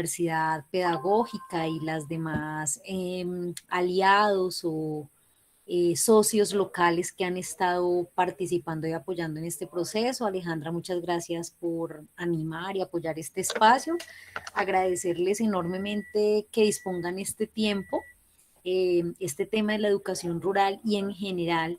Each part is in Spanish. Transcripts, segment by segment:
diversidad pedagógica y las demás aliados o socios locales que han estado participando y apoyando en este proceso. Alejandra, muchas gracias por animar y apoyar este espacio. Agradecerles enormemente que dispongan este tiempo. Este tema de la educación rural y en general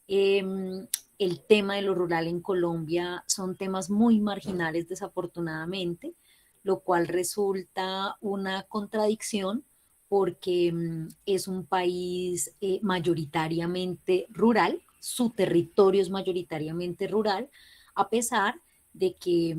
el tema de lo rural en Colombia son temas muy marginales desafortunadamente, lo cual resulta una contradicción porque es un país mayoritariamente rural, su territorio es mayoritariamente rural, a pesar de que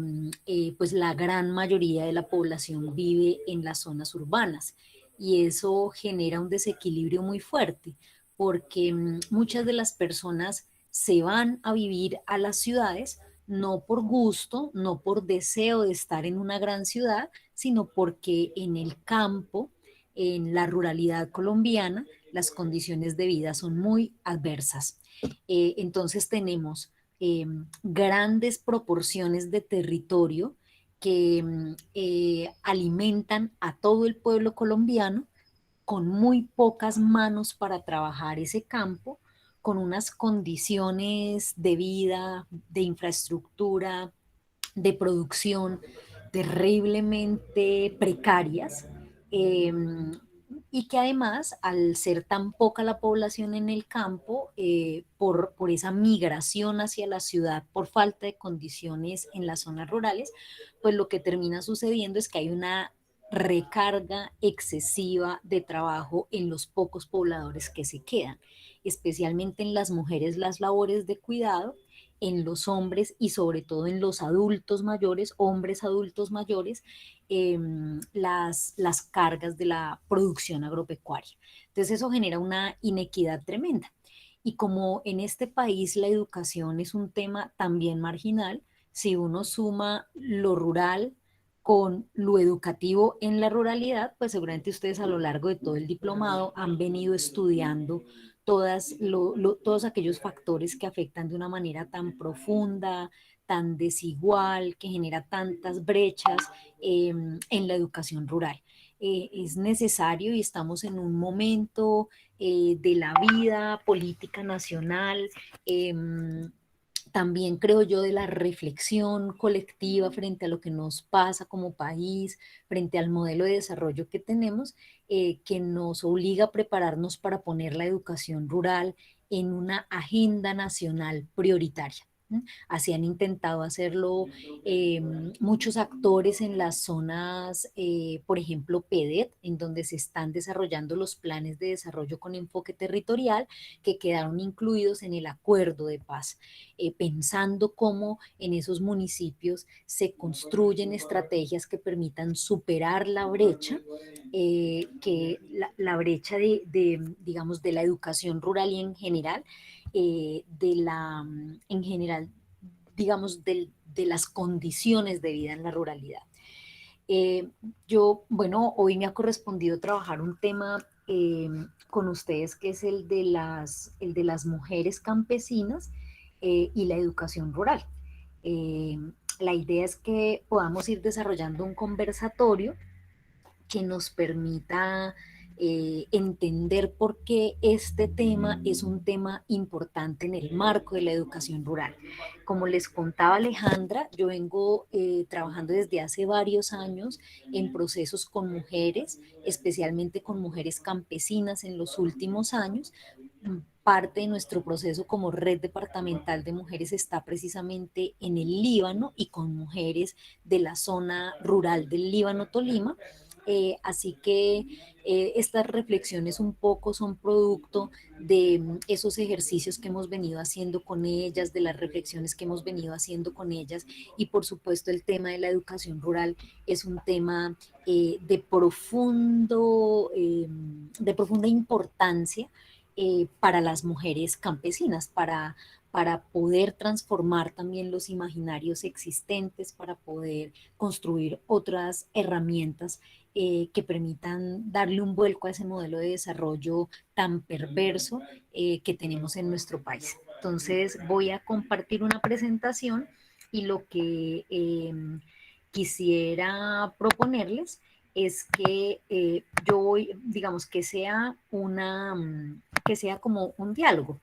pues la gran mayoría de la población vive en las zonas urbanas y eso genera un desequilibrio muy fuerte porque muchas de las personas se van a vivir a las ciudades no por gusto, no por deseo de estar en una gran ciudad, sino porque en el campo, en la ruralidad colombiana, las condiciones de vida son muy adversas. Entonces tenemos grandes proporciones de territorio que alimentan a todo el pueblo colombiano con muy pocas manos para trabajar ese campo, con unas condiciones de vida, de infraestructura, de producción terriblemente precarias, eh, y que además, al ser tan poca la población en el campo, por esa migración hacia la ciudad, por falta de condiciones en las zonas rurales, pues lo que termina sucediendo es que hay una recarga excesiva de trabajo en los pocos pobladores que se quedan, especialmente en las mujeres las labores de cuidado, en los hombres y sobre todo en los adultos mayores, hombres adultos mayores, las cargas de la producción agropecuaria. Entonces eso genera una inequidad tremenda. Y como en este país la educación es un tema también marginal, si uno suma lo rural con lo educativo en la ruralidad, pues seguramente ustedes a lo largo de todo el diplomado han venido estudiando todos aquellos factores que afectan de una manera tan profunda, tan desigual, que genera tantas brechas en la educación rural. Es necesario y estamos en un momento de la vida política nacional, eh, también creo yo de la reflexión colectiva frente a lo que nos pasa como país, frente al modelo de desarrollo que tenemos, que nos obliga a prepararnos para poner la educación rural en una agenda nacional prioritaria. Así han intentado hacerlo eh, muchos actores en las zonas, por ejemplo, PEDET, en donde se están desarrollando los planes de desarrollo con enfoque territorial que quedaron incluidos en el acuerdo de paz, pensando cómo en esos municipios se construyen estrategias que permitan superar la brecha, la brecha digamos, de la educación rural y en general, en general, digamos, de las condiciones de vida en la ruralidad. Eh, bueno, hoy me ha correspondido trabajar un tema con ustedes que es el de las mujeres campesinas y la educación rural. Eh, la idea es que podamos ir desarrollando un conversatorio que nos permita entender por qué este tema es un tema importante en el marco de la educación rural. Como les contaba Alejandra, yo vengo trabajando desde hace varios años en procesos con mujeres, especialmente con mujeres campesinas en los últimos años. Parte de nuestro proceso como red departamental de mujeres está precisamente en el Líbano y con mujeres de la zona rural del Líbano, Tolima. Así que estas reflexiones un poco son producto de esos ejercicios que hemos venido haciendo con ellas, de las reflexiones que hemos venido haciendo con ellas y por supuesto el tema de la educación rural es un tema de profunda importancia para las mujeres campesinas, para poder transformar también los imaginarios existentes, para poder construir otras herramientas que permitan darle un vuelco a ese modelo de desarrollo tan perverso que tenemos en nuestro país. Entonces voy a compartir una presentación y lo que quisiera proponerles es que yo voy, digamos, que sea como un diálogo.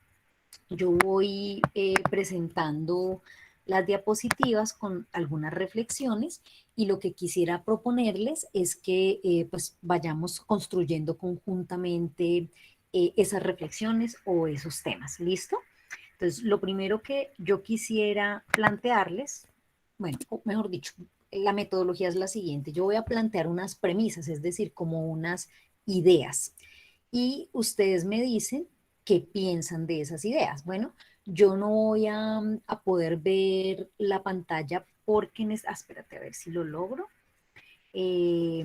Yo voy presentando las diapositivas con algunas reflexiones y lo que quisiera proponerles es que pues vayamos construyendo conjuntamente esas reflexiones o esos temas. ¿Listo? Entonces, lo primero que yo quisiera plantearles, bueno, o mejor dicho, la metodología es la siguiente. Yo voy a plantear unas premisas, es decir, como unas ideas. Y ustedes me dicen qué piensan de esas ideas. Bueno, yo no voy a poder ver la pantalla porque, espérate a ver si lo logro. Eh,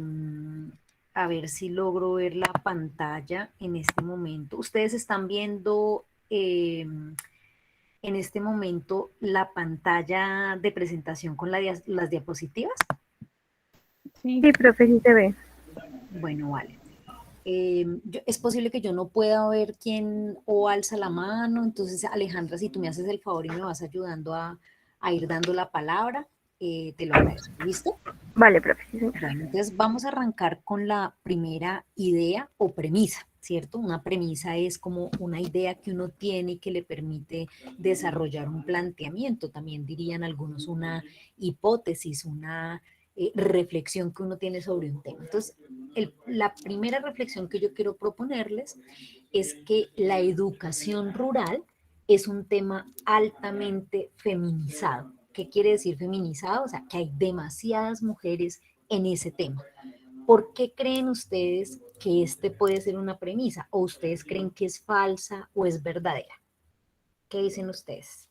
a ver si logro ver la pantalla en este momento. Ustedes están viendo en este momento la pantalla de presentación con las diapositivas. Sí, profe, sí se ve. Bueno, vale. Es posible que yo no pueda ver quién o alza la mano, entonces Alejandra, si tú me haces el favor y me vas ayudando a ir dando la palabra, te lo agradezco. ¿Listo? Vale, profe, sí, señor. Bueno, entonces vamos a arrancar con la primera idea o premisa, ¿cierto? Una premisa es como una idea que uno tiene y que le permite desarrollar un planteamiento, también dirían algunos una hipótesis, una reflexión que uno tiene sobre un tema. Entonces, la primera reflexión que yo quiero proponerles es que la educación rural es un tema altamente feminizado. ¿Qué quiere decir feminizado? O sea, que hay demasiadas mujeres en ese tema. ¿Por qué creen ustedes que este puede ser una premisa? ¿O ustedes creen que es falsa o es verdadera? ¿Qué dicen ustedes?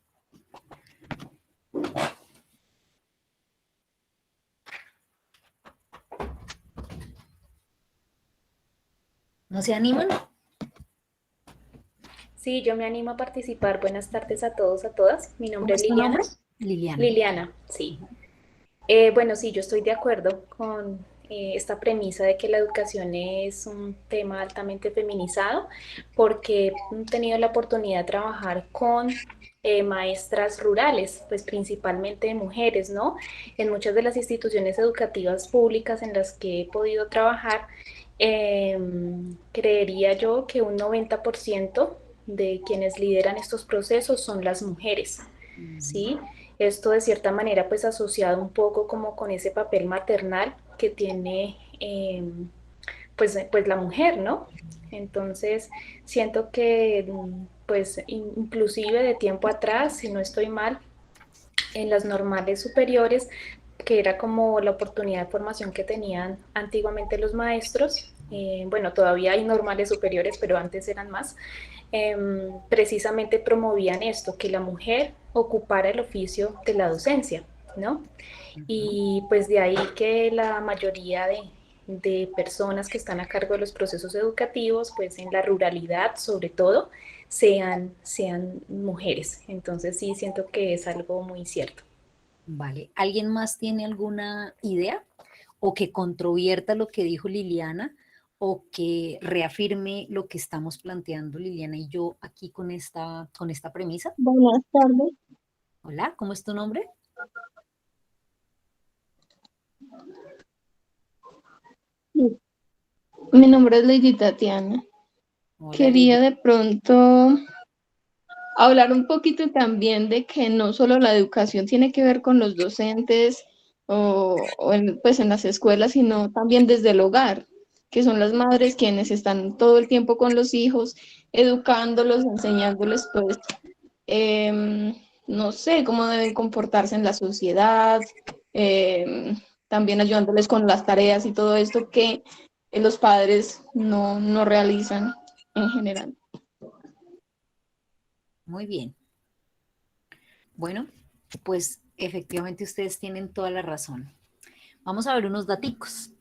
¿No se animan? Sí, yo me animo a participar. Buenas tardes a todos, a todas. Mi ¿Cómo nombre es es tu nombre? Liliana. Liliana. Liliana, sí. Bueno, sí, yo estoy de acuerdo con esta premisa de que la educación es un tema altamente feminizado porque he tenido la oportunidad de trabajar con maestras rurales, pues principalmente mujeres, ¿no? En muchas de las instituciones educativas públicas en las que he podido trabajar, eh, creería yo que un 90% de quienes lideran estos procesos son las mujeres, ¿sí? Esto de cierta manera pues asociado un poco como con ese papel maternal que tiene pues la mujer, ¿no? Entonces siento que pues inclusive de tiempo atrás, si no estoy mal, en las normales superiores, que era como la oportunidad de formación que tenían antiguamente los maestros, bueno, todavía hay normales superiores, pero antes eran más, precisamente promovían esto, que la mujer ocupara el oficio de la docencia, ¿no? Y pues de ahí que la mayoría de personas que están a cargo de los procesos educativos, pues en la ruralidad sobre todo, sean mujeres. Entonces sí siento que es algo muy cierto. Vale. ¿Alguien más tiene alguna idea? ¿O que controvierta lo que dijo Liliana? ¿O que reafirme lo que estamos planteando Liliana y yo aquí con esta premisa? Buenas tardes. Hola, ¿cómo es tu nombre? Sí, mi nombre es Lady Tatiana. Hola, Quería Lady. de pronto hablar un poquito también de que no solo la educación tiene que ver con los docentes pues en las escuelas, sino también desde el hogar, que son las madres quienes están todo el tiempo con los hijos, educándolos, enseñándoles pues, em, no sé, cómo deben comportarse en la sociedad, también ayudándoles con las tareas y todo esto que los padres no realizan en general. Muy bien. Bueno, pues efectivamente ustedes tienen toda la razón. Vamos a ver unos daticos.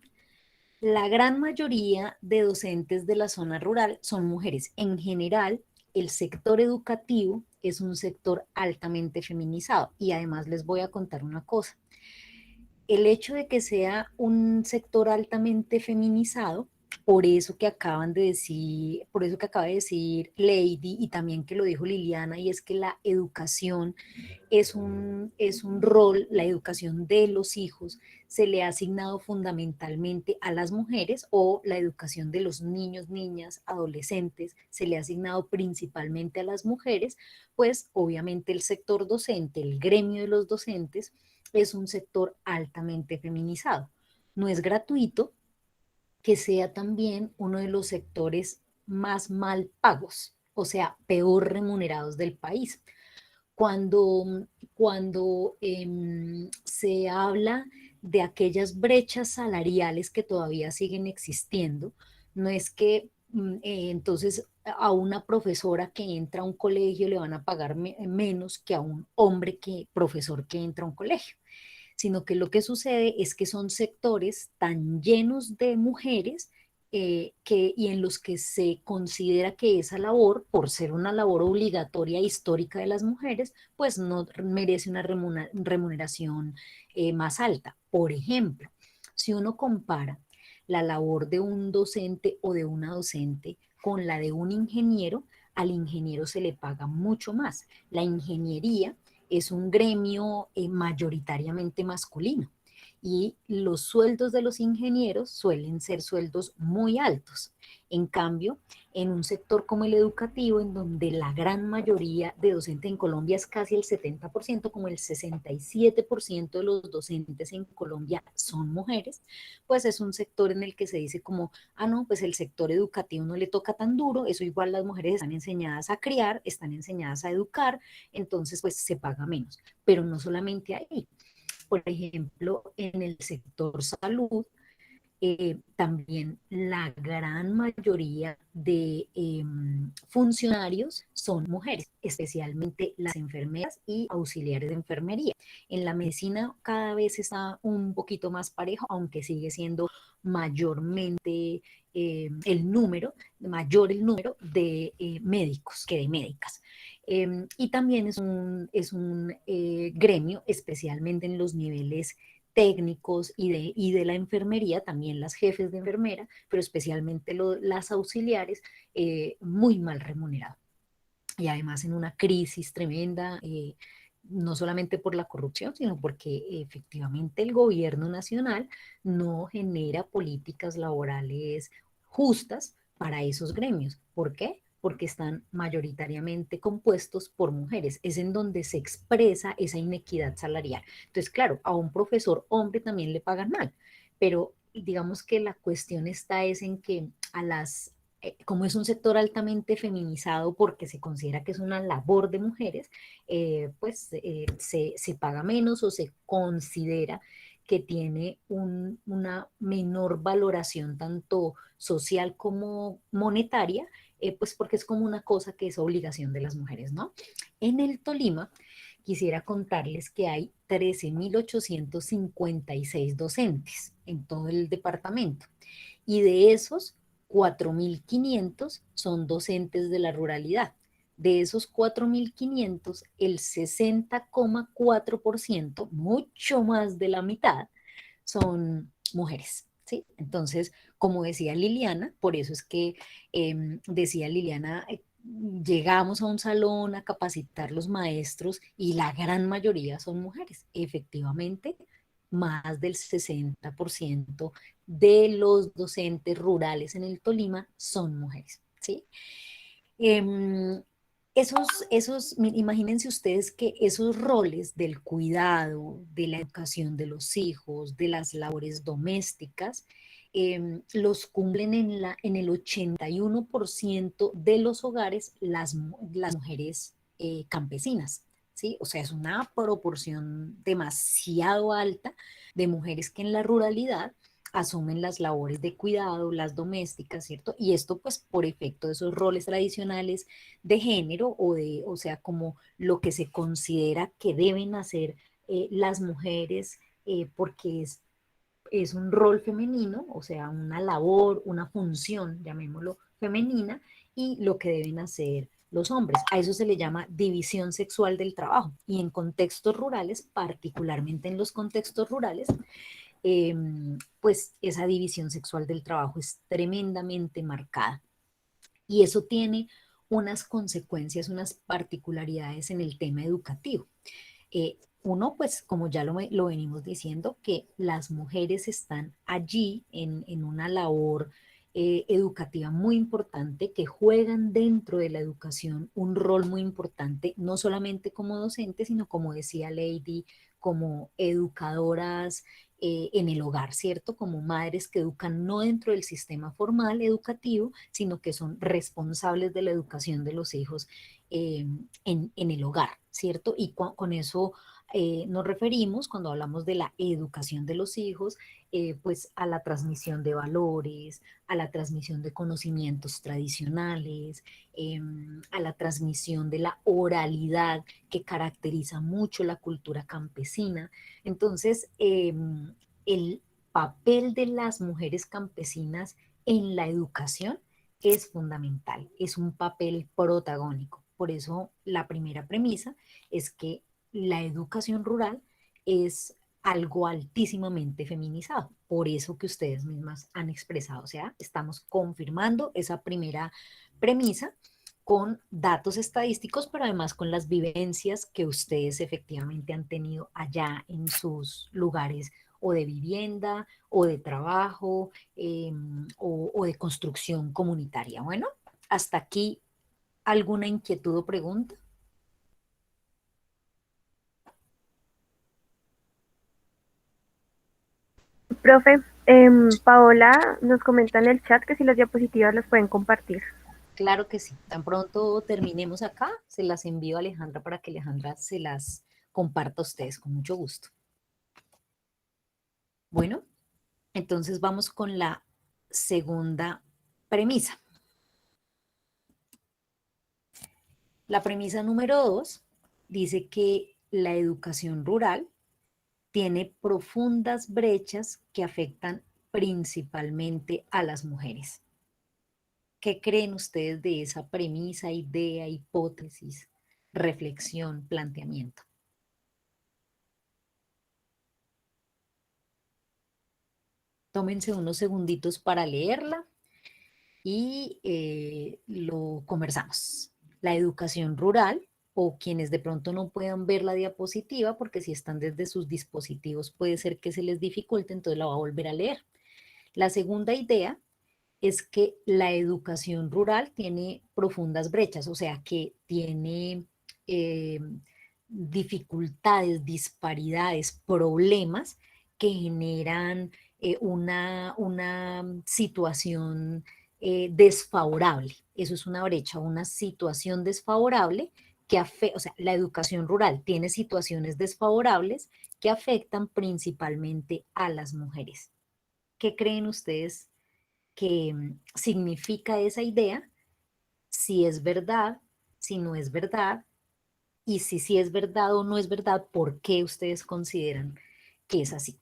La gran mayoría de docentes de la zona rural son mujeres. En general, el sector educativo es un sector altamente feminizado. Y además les voy a contar una cosa. El hecho de que sea un sector altamente feminizado por eso que acaban de decir, por eso que acaba de decir Lady y también que lo dijo Liliana, y es que la educación es un rol, la educación de los hijos se le ha asignado fundamentalmente a las mujeres, o la educación de los niños, niñas, adolescentes se le ha asignado principalmente a las mujeres, pues obviamente el sector docente, el gremio de los docentes, es un sector altamente feminizado. No es gratuito que sea también uno de los sectores más mal pagos, o sea, peor remunerados del país. Cuando se habla de aquellas brechas salariales que todavía siguen existiendo, no es que entonces a una profesora que entra a un colegio le van a pagar menos que a un hombre profesor que entra a un colegio, sino que lo que sucede es que son sectores tan llenos de mujeres y en los que se considera que esa labor, por ser una labor obligatoria histórica de las mujeres, pues no merece una remuneración más alta. Por ejemplo, si uno compara la labor de un docente o de una docente con la de un ingeniero, al ingeniero se le paga mucho más. La ingeniería es un gremio mayoritariamente masculino y los sueldos de los ingenieros suelen ser sueldos muy altos. En cambio, en un sector como el educativo, en donde la gran mayoría de docentes en Colombia es casi el 70%, como el 67% de los docentes en Colombia son mujeres, pues es un sector en el que se dice como, ah, no, pues el sector educativo no le toca tan duro, eso igual las mujeres están enseñadas a criar, están enseñadas a educar, entonces pues se paga menos. Pero no solamente ahí. Por ejemplo, en el sector salud, también la gran mayoría de funcionarios son mujeres, especialmente las enfermeras y auxiliares de enfermería. En la medicina cada vez está un poquito más parejo, aunque sigue siendo mayormente mayor el número de médicos que de médicas. Y también es un gremio, especialmente en los niveles técnicos y de la enfermería, también las jefes de enfermera, pero especialmente las auxiliares, muy mal remuneradas. Y además en una crisis tremenda, no solamente por la corrupción, sino porque efectivamente el gobierno nacional no genera políticas laborales justas para esos gremios. ¿Por qué? Porque están mayoritariamente compuestos por mujeres. Es en donde se expresa esa inequidad salarial. Entonces, claro, a un profesor hombre también le pagan mal, pero digamos que la cuestión está es en que como es un sector altamente feminizado porque se considera que es una labor de mujeres, se paga menos o se considera que tiene una menor valoración tanto social como monetaria, pues porque es como una cosa que es obligación de las mujeres, ¿no? En el Tolima, quisiera contarles que hay 13.856 docentes en todo el departamento, y de esos 4.500 son docentes de la ruralidad. De esos 4.500, el 60,4%, mucho más de la mitad, son mujeres, ¿sí? Entonces, como decía Liliana, por eso es que decía Liliana, llegamos a un salón a capacitar los maestros y la gran mayoría son mujeres. Efectivamente, más del 60% de los docentes rurales en el Tolima son mujeres, ¿sí? Em, imagínense ustedes que esos roles del cuidado, de la educación de los hijos, de las labores domésticas, los cumplen en el 81% de los hogares las mujeres campesinas, ¿sí? O sea, es una proporción demasiado alta de mujeres que en la ruralidad asumen las labores de cuidado, las domésticas, ¿cierto? Y esto pues por efecto de esos roles tradicionales de género o sea, como lo que se considera que deben hacer las mujeres porque es un rol femenino, o sea, una labor, una función, llamémoslo femenina, y lo que deben hacer los hombres. A eso se le llama división sexual del trabajo. Y en contextos rurales, particularmente en los contextos rurales, pues esa división sexual del trabajo es tremendamente marcada. Y eso tiene unas consecuencias, unas particularidades en el tema educativo. Uno, pues como ya lo venimos diciendo, que las mujeres están allí en una labor educativa muy importante, que juegan dentro de la educación un rol muy importante, no solamente como docentes, sino como decía Lady, como educadoras en el hogar, ¿cierto? Como madres que educan no dentro del sistema formal educativo, sino que son responsables de la educación de los hijos en el hogar, ¿cierto? Y con eso nos referimos, cuando hablamos de la educación de los hijos, pues a la transmisión de valores, a la transmisión de conocimientos tradicionales, a la transmisión de la oralidad que caracteriza mucho la cultura campesina. Entonces, el papel de las mujeres campesinas en la educación es fundamental, es un papel protagónico. Por eso la primera premisa es que la educación rural es algo altísimamente feminizado, por eso que ustedes mismas han expresado. O sea, estamos confirmando esa primera premisa con datos estadísticos, pero además con las vivencias que ustedes efectivamente han tenido allá en sus lugares o de vivienda o de trabajo o de construcción comunitaria. Bueno, hasta aquí, ¿alguna inquietud o pregunta? Profe, Paola nos comenta en el chat que si las diapositivas las pueden compartir. Claro que sí. Tan pronto terminemos acá, se las envío a Alejandra para que Alejandra se las comparta a ustedes con mucho gusto. Bueno, entonces vamos con la segunda premisa. La premisa número 2 dice que la educación rural tiene profundas brechas que afectan principalmente a las mujeres. ¿Qué creen ustedes de esa premisa, idea, hipótesis, reflexión, planteamiento? Tómense unos segunditos para leerla y lo conversamos. La educación rural, o quienes de pronto no puedan ver la diapositiva, porque si están desde sus dispositivos puede ser que se les dificulte, entonces la voy a volver a leer. La segunda idea es que la educación rural tiene profundas brechas, o sea, que tiene eh, dificultades, disparidades, problemas que generan una situación desfavorable. Eso es una brecha, una situación desfavorable que afecta, o sea, la educación rural tiene situaciones desfavorables que afectan principalmente a las mujeres. ¿Qué creen ustedes que significa esa idea? Si es verdad, si no es verdad, y si sí es verdad o no es verdad, ¿por qué ustedes consideran que es así?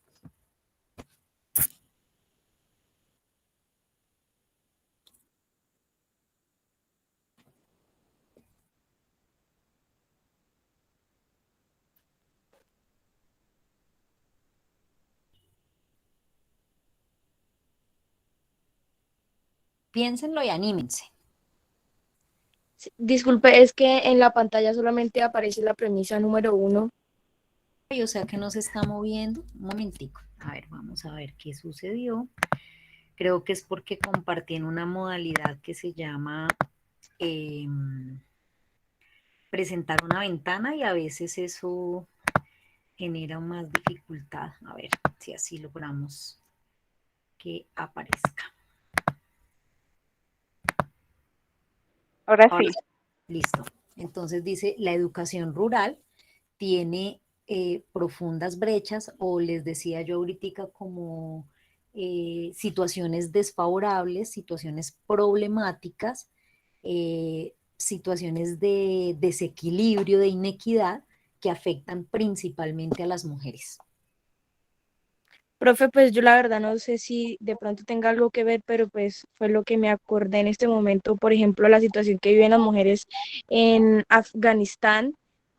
Piénsenlo y anímense. Disculpe, es que en la pantalla solamente aparece la premisa número 1. O sea que no se está moviendo. Un momentico. A ver, vamos a ver qué sucedió. Creo que es porque compartí en una modalidad que se llama presentar una ventana y a veces eso genera más dificultad. A ver si así logramos que aparezca. Ahora sí. Listo. Entonces dice, la educación rural tiene profundas brechas o les decía yo ahorita como situaciones desfavorables, situaciones problemáticas, situaciones de desequilibrio, de inequidad que afectan principalmente a las mujeres. Profe, pues yo la verdad no sé si de pronto tenga algo que ver, pero pues fue lo que me acordé en este momento, por ejemplo, la situación que viven las mujeres en Afganistán,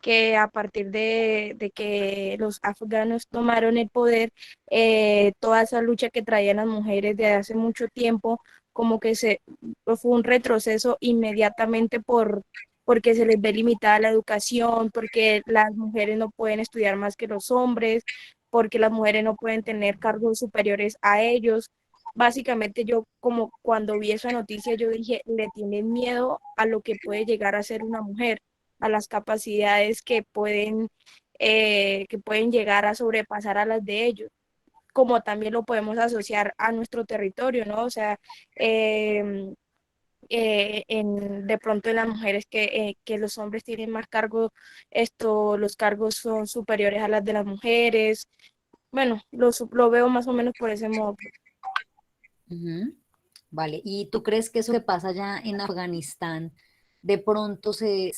que a partir de que los afganos tomaron el poder, toda esa lucha que traían las mujeres de hace mucho tiempo, como que fue un retroceso inmediatamente porque se les ve limitada la educación, porque las mujeres no pueden estudiar más que los hombres, porque las mujeres no pueden tener cargos superiores a ellos. Básicamente yo como cuando vi esa noticia yo dije, le tienen miedo a lo que puede llegar a ser una mujer, a las capacidades que pueden llegar a sobrepasar a las de ellos, como también lo podemos asociar a nuestro territorio, ¿no? O sea, em, de pronto en las mujeres que los hombres tienen más cargos, los cargos son superiores a las de las mujeres. Bueno, lo veo más o menos por ese modo. Ujú. Vale, ¿y tú crees que eso que pasa allá en Afganistán de pronto se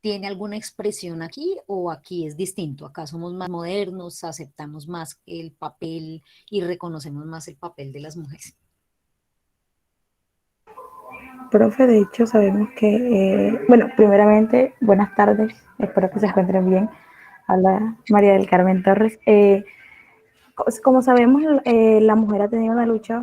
tiene alguna expresión aquí o aquí es distinto? Acá somos más modernos, aceptamos más el papel y reconocemos más el papel de las mujeres. Profe, de hecho sabemos que, bueno, primeramente, buenas tardes, espero que se encuentren bien. Habla María del Carmen Torres. Como sabemos, la mujer ha tenido una lucha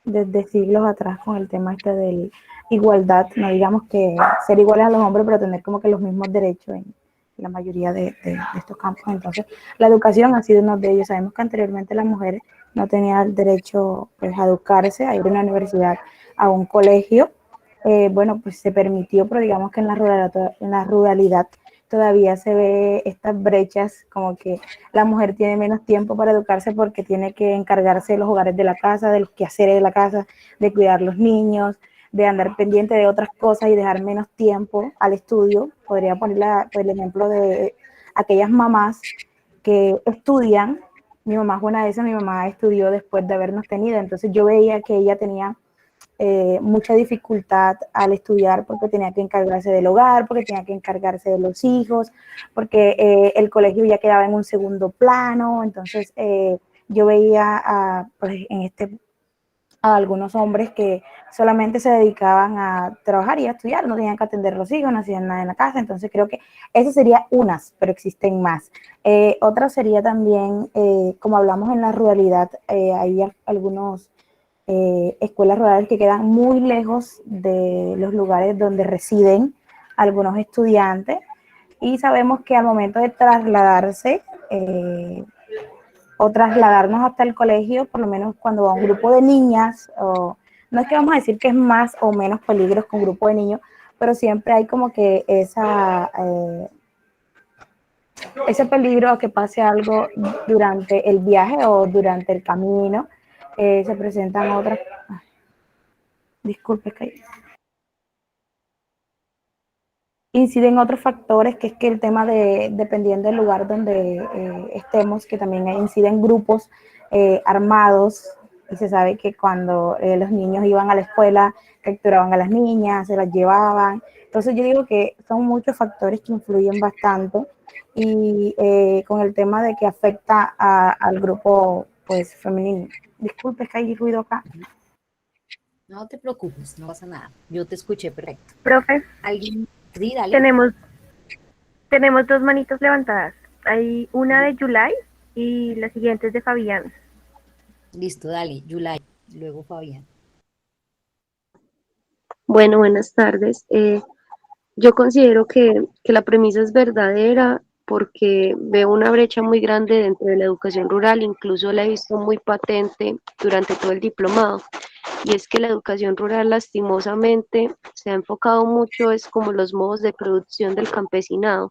desde siglos atrás con el tema este de igualdad, no digamos que ser iguales a los hombres, pero tener como que los mismos derechos en la mayoría de estos campos. Entonces, la educación ha sido uno de ellos. Sabemos que anteriormente las mujeres no tenían el derecho pues, a educarse, a ir a una universidad, a un colegio. Bueno, pues se permitió, pero digamos que en la ruralidad todavía se ve estas brechas, como que la mujer tiene menos tiempo para educarse porque tiene que encargarse de los hogares de la casa, de los quehaceres de la casa, de cuidar los niños, de andar pendiente de otras cosas y dejar menos tiempo al estudio. Podría poner el ejemplo de aquellas mamás que estudian. Mi mamá es una de esas, mi mamá estudió después de habernos tenido, entonces yo veía que ella tenía mucha dificultad al estudiar porque tenía que encargarse del hogar, porque tenía que encargarse de los hijos, porque el colegio ya quedaba en un segundo plano. Entonces yo veía pues, a algunos hombres que solamente se dedicaban a trabajar y a estudiar, no tenían que atender a los hijos, no hacían nada en la casa. Entonces creo que esa sería unas, pero existen más. Otra sería también, como hablamos en la ruralidad, hay algunos escuelas rurales que quedan muy lejos de los lugares donde residen algunos estudiantes, y sabemos que al momento de trasladarse o trasladarnos hasta el colegio, por lo menos cuando va un grupo de niñas, o, no es que vamos a decir que es más o menos peligros con un grupo de niños, pero siempre hay como que ese peligro que pase algo durante el viaje o durante el camino. Se presentan otras. Disculpe, que inciden otros factores, que es que el tema dependiendo del lugar donde estemos, que también inciden grupos armados, y se sabe que cuando los niños iban a la escuela, capturaban a las niñas, se las llevaban. Entonces yo digo que son muchos factores que influyen bastante, y con el tema de que afecta al grupo pues femenino. Disculpe, es que hay ruido acá. No te preocupes, no pasa nada. Yo te escuché perfecto. Profe, ¿Alguien? Sí, dale. tenemos dos manitos levantadas. Hay una de Yulai y la siguiente es de Fabián. Listo, dale, Yulai, luego Fabián. Bueno, buenas tardes. Yo considero que la premisa es verdadera porque veo una brecha muy grande dentro de la educación rural, incluso la he visto muy patente durante todo el diplomado, y es que la educación rural lastimosamente se ha enfocado mucho, es como los modos de producción del campesinado.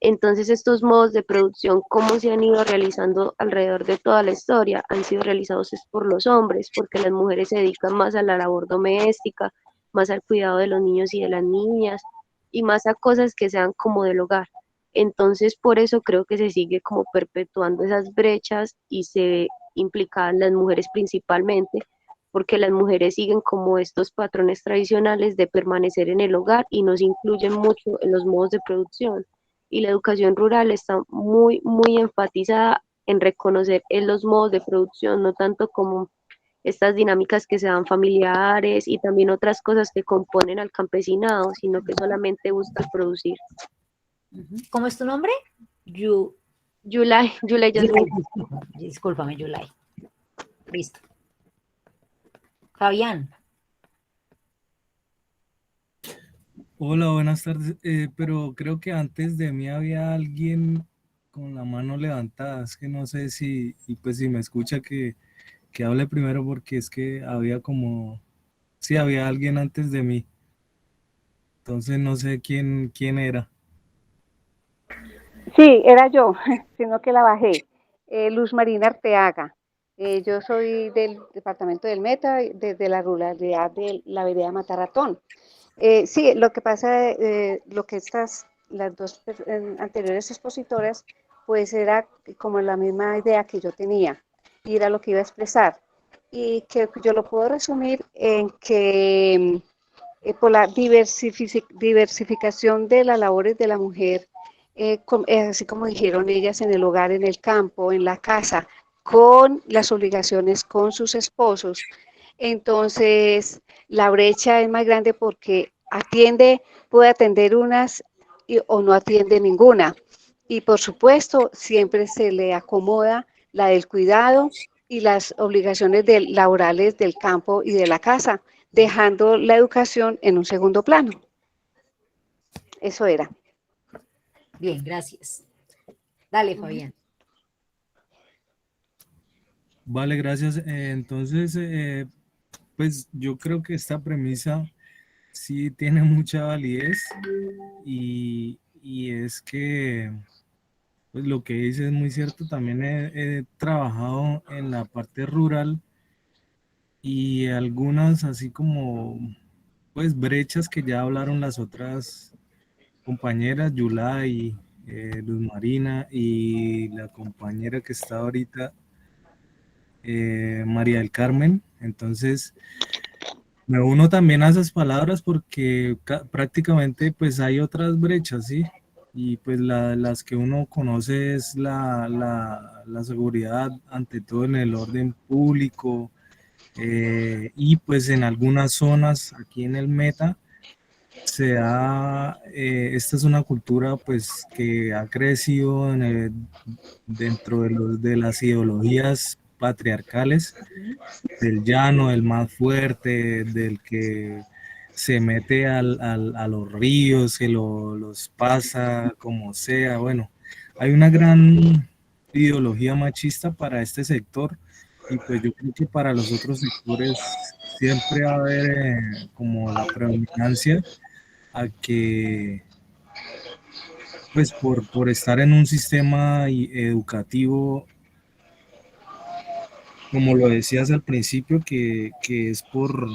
Entonces estos modos de producción, ¿cómo se han ido realizando alrededor de toda la historia? Han sido realizados es por los hombres, porque las mujeres se dedican más a la labor doméstica, más al cuidado de los niños y de las niñas, y más a cosas que sean como del hogar. Entonces por eso creo que se sigue como perpetuando esas brechas y se ve implicadas las mujeres principalmente, porque las mujeres siguen como estos patrones tradicionales de permanecer en el hogar y no se incluyen mucho en los modos de producción, y la educación rural está muy, muy enfatizada en reconocer en los modos de producción, no tanto como estas dinámicas que se dan familiares y también otras cosas que componen al campesinado, sino que solamente busca producir. Ujú. ¿Cómo es tu nombre? Yu, Yulay Yulai, Yasmin. discúlpame, Yulai. Listo. Fabián, Hola, buenas tardes. Pero creo que antes de mí había alguien con la mano levantada. Es que no sé si, y pues si me escucha que hable primero porque es que había como, sí, había alguien antes de mí. Entonces no sé quién era. Sí, era yo, sino que la bajé. Luz Marina Arteaga. Yo soy del departamento del Meta, desde la ruralidad de la vereda Mataratón. Sí, lo que pasa, lo que las dos anteriores expositoras, pues era como la misma idea que yo tenía, y era lo que iba a expresar. Y que yo lo puedo resumir en que por la diversificación de las labores de la mujer, así como dijeron ellas, en el hogar, en el campo, en la casa, con las obligaciones con sus esposos. Entonces, la brecha es más grande porque puede atender unas o no atiende ninguna. Y por supuesto, siempre se le acomoda la del cuidado y las obligaciones laborales del campo y de la casa, dejando la educación en un segundo plano. Eso era. bien, gracias. Dale, Fabián. Vale, gracias. Entonces, pues yo creo que esta premisa sí tiene mucha validez y es que pues lo que dice es muy cierto. También he trabajado en la parte rural y algunas así como pues brechas que ya hablaron las otras compañeras, Yulai, Luz Marina y la compañera que está ahorita, María del Carmen. Entonces me uno también a esas palabras porque prácticamente pues hay otras brechas, ¿sí? Y pues las que uno conoce es la seguridad ante todo en el orden público, y pues en algunas zonas aquí en el Meta esta es una cultura pues que ha crecido dentro de las ideologías patriarcales, del llano, del más fuerte, del que se mete a los ríos, que los pasa como sea. Bueno, hay una gran ideología machista para este sector y pues yo creo que para los otros sectores siempre va a haber como la predominancia a que pues por estar en un sistema educativo, como lo decías al principio, que es por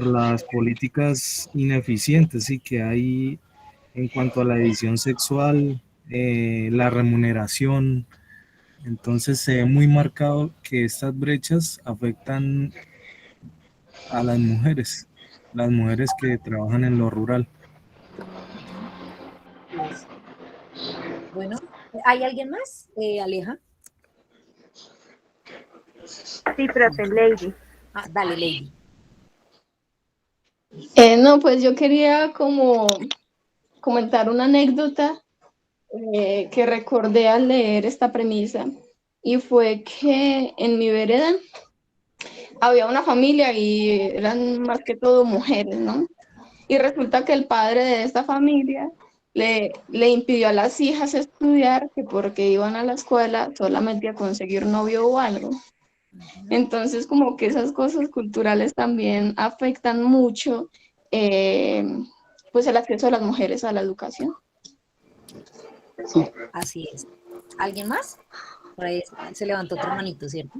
las políticas ineficientes y que hay en cuanto a la edición sexual, la remuneración. Entonces se ve muy marcado que estas brechas afectan a las mujeres que trabajan en lo rural. Pues, bueno, ¿hay alguien más? Aleja. Sí, profe, Lady. Ah, dale, Lady. No, pues yo quería como comentar una anécdota que recordé al leer esta premisa, y fue que en mi vereda había una familia y eran más que todo mujeres, ¿no? Y resulta que el padre de esta familia le impidió a las hijas estudiar, que porque iban a la escuela solamente a conseguir novio o algo. Entonces, como que esas cosas culturales también afectan mucho, eh, pues el acceso de las mujeres a la educación. Así es. ¿Alguien más? Por ahí se levantó otro manito, ¿cierto?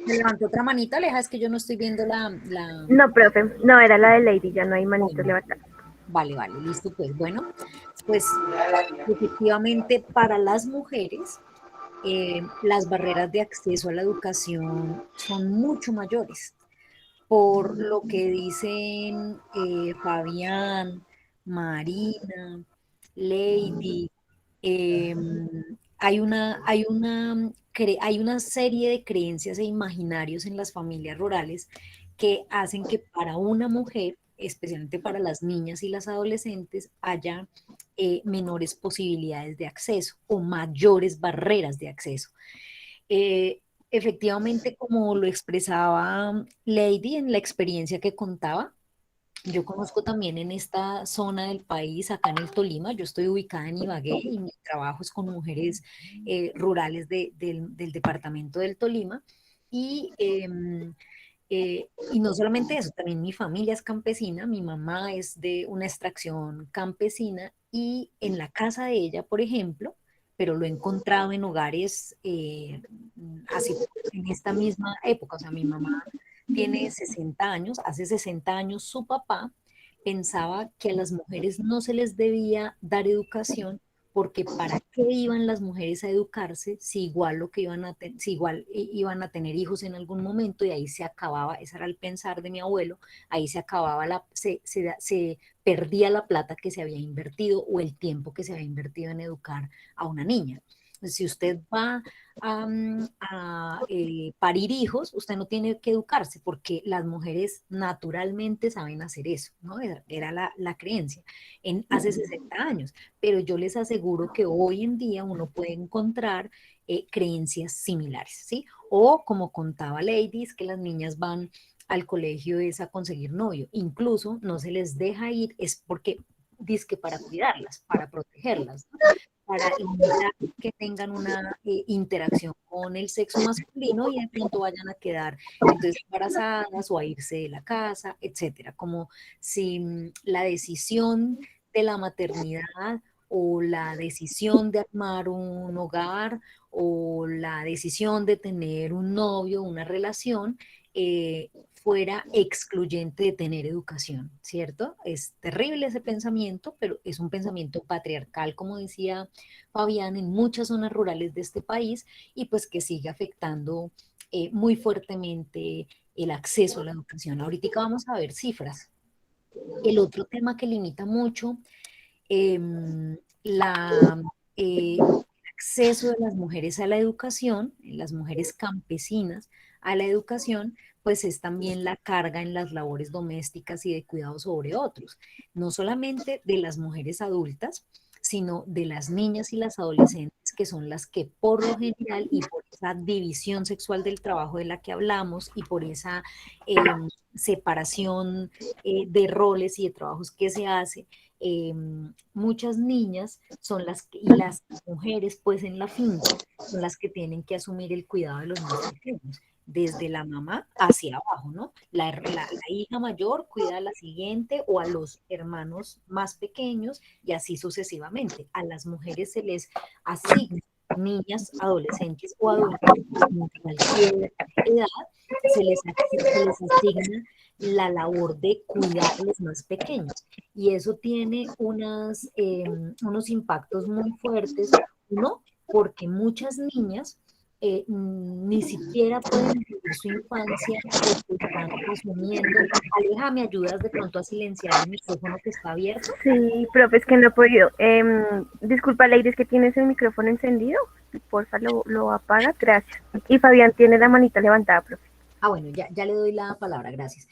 Se levantó otra manita, Aleja, es que yo no estoy viendo la... No, profe, no, era la de Lady, ya no hay manitos Bueno, levantados. vale, listo, pues bueno, pues efectivamente para las mujeres las barreras de acceso a la educación son mucho mayores, por lo que dicen Fabián, Marina, Lady. eh, hay una serie de creencias e imaginarios en las familias rurales que hacen que para una mujer, especialmente para las niñas y las adolescentes, haya menores posibilidades de acceso o mayores barreras de acceso. Eh, Efectivamente, como lo expresaba Lady en la experiencia que contaba, yo conozco también en esta zona del país, acá en el Tolima, yo estoy ubicada en Ibagué y mi trabajo es con mujeres rurales del departamento del Tolima. Y, y no solamente eso, también mi familia es campesina, mi mamá es de una extracción campesina y en la casa de ella, por ejemplo, pero lo he encontrado en hogares así en esta misma época, o sea, mi mamá tiene 60 años, hace 60 años su papá pensaba que a las mujeres no se les debía dar educación porque para qué iban las mujeres a educarse si igual lo que iban a si igual iban a tener hijos en algún momento y ahí se acababa, ese era el pensar de mi abuelo, ahí se acababa se perdía la plata que se había invertido o el tiempo que se había invertido en educar a una niña. Si usted va a parir hijos, usted no tiene que educarse porque las mujeres naturalmente saben hacer eso, ¿no? Era la creencia hace 60 años, pero yo les aseguro que hoy en día uno puede encontrar creencias similares, ¿sí? O como contaba Ladies, que las niñas van al colegio es a conseguir novio, incluso no se les deja ir, es porque dizque para cuidarlas, para protegerlas, ¿no? Para evitar que tengan una interacción con el sexo masculino y de pronto vayan a quedar entonces embarazadas o a irse de la casa, etcétera. Como si la decisión de la maternidad o la decisión de armar un hogar o la decisión de tener un novio, una relación, fuera excluyente de tener educación, ¿cierto? Es terrible ese pensamiento, pero es un pensamiento patriarcal, como decía Fabián, en muchas zonas rurales de este país y pues que sigue afectando muy fuertemente el acceso a la educación. Ahorita vamos a ver cifras. El otro tema que limita mucho la, el acceso de las mujeres a la educación, las mujeres campesinas a la educación, pues es también la carga en las labores domésticas y de cuidado sobre otros, no solamente de las mujeres adultas, sino de las niñas y las adolescentes, que son las que por lo general y por esa división sexual del trabajo de la que hablamos y por esa separación de roles y de trabajos que se hace, eh, muchas niñas son y las mujeres pues en la finca son las que tienen que asumir el cuidado de los más pequeños, desde la mamá hacia abajo, ¿no? La hija mayor cuida a la siguiente o a los hermanos más pequeños y así sucesivamente. A las mujeres se les asigna niñas, adolescentes o adultos en cualquier edad, se les asigna la labor de cuidar a los más pequeños. Y eso tiene unos impactos muy fuertes, uno, porque muchas niñas ni siquiera pueden vivir su infancia porque están asumiendo. Aleja, ¿me ayudas de pronto a silenciar el micrófono que está abierto? Sí, profe, es que no he podido. Disculpa, Lady, es que tienes el micrófono encendido. Porfa, lo apaga, gracias. Y Fabián tiene la manita levantada, profe. Ah, bueno, ya le doy la palabra, gracias.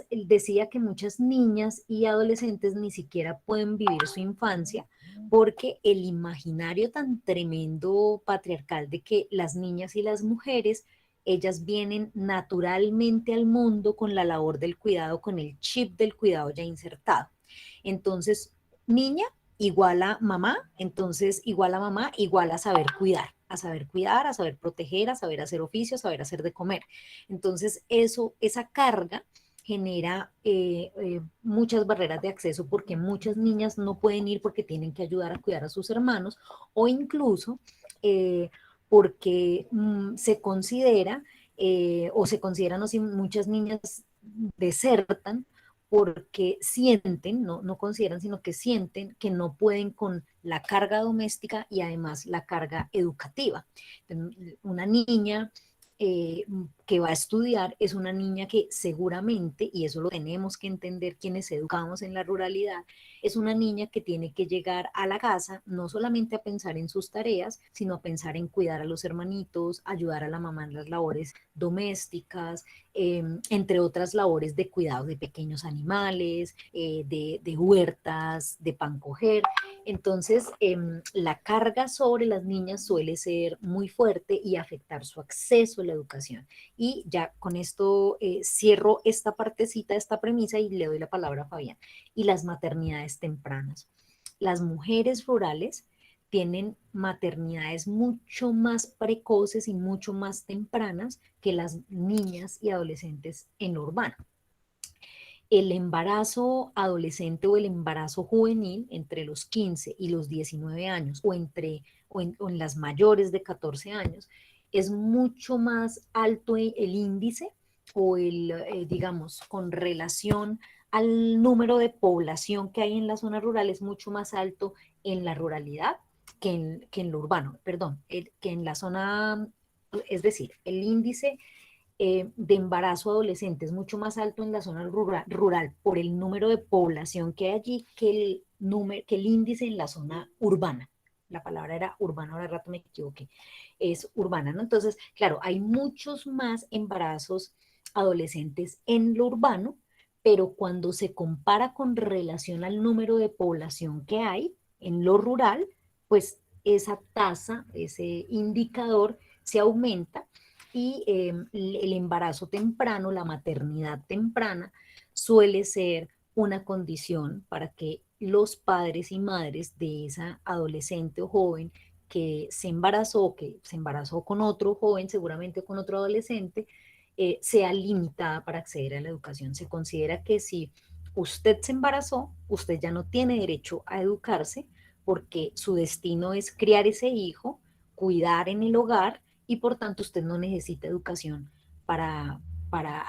Decía que muchas niñas y adolescentes ni siquiera pueden vivir su infancia porque el imaginario tan tremendo patriarcal de que las niñas y las mujeres, ellas vienen naturalmente al mundo con la labor del cuidado, con el chip del cuidado ya insertado. Entonces, niña igual a mamá, entonces igual a mamá, igual a saber cuidar, a saber cuidar, a saber proteger, a saber hacer oficio, a saber hacer de comer. Entonces esa carga genera muchas barreras de acceso porque muchas niñas no pueden ir porque tienen que ayudar a cuidar a sus hermanos o incluso porque se considera o se consideran, o si muchas niñas desertan porque sienten, no consideran, sino que sienten que no pueden con la carga doméstica y además la carga educativa. Una niña que va a estudiar es una niña que seguramente, y eso lo tenemos que entender quienes educamos en la ruralidad, es una niña que tiene que llegar a la casa no solamente a pensar en sus tareas, sino a pensar en cuidar a los hermanitos, ayudar a la mamá en las labores domésticas, entre otras labores de cuidado de pequeños animales, de huertas, de pan coger. Entonces, la carga sobre las niñas suele ser muy fuerte y afectar su acceso a la educación. Y ya con esto cierro esta partecita, esta premisa y le doy la palabra a Fabián. Y las maternidades tempranas. Las mujeres rurales tienen maternidades mucho más precoces y mucho más tempranas que las niñas y adolescentes en lo urbano. El embarazo adolescente o el embarazo juvenil entre los 15 y los 19 años o en las mayores de 14 años es mucho más alto el índice o digamos, con relación al número de población que hay en la zona rural, es mucho más alto en la ruralidad que en lo urbano, perdón, que en la zona, es decir, el índice de embarazo adolescente es mucho más alto en la zona rural por el número de población que hay allí que el índice en la zona urbana. La palabra era urbana, ahora rato me equivoqué, es urbana, ¿no? Entonces, claro, hay muchos más embarazos adolescentes en lo urbano, pero cuando se compara con relación al número de población que hay en lo rural, pues esa tasa, ese indicador se aumenta y el embarazo temprano, la maternidad temprana, suele ser una condición para que los padres y madres de esa adolescente o joven que se embarazó con otro joven, seguramente con otro adolescente, sea limitada para acceder a la educación. Se considera que si usted se embarazó, usted ya no tiene derecho a educarse porque su destino es criar ese hijo, cuidar en el hogar y por tanto usted no necesita educación para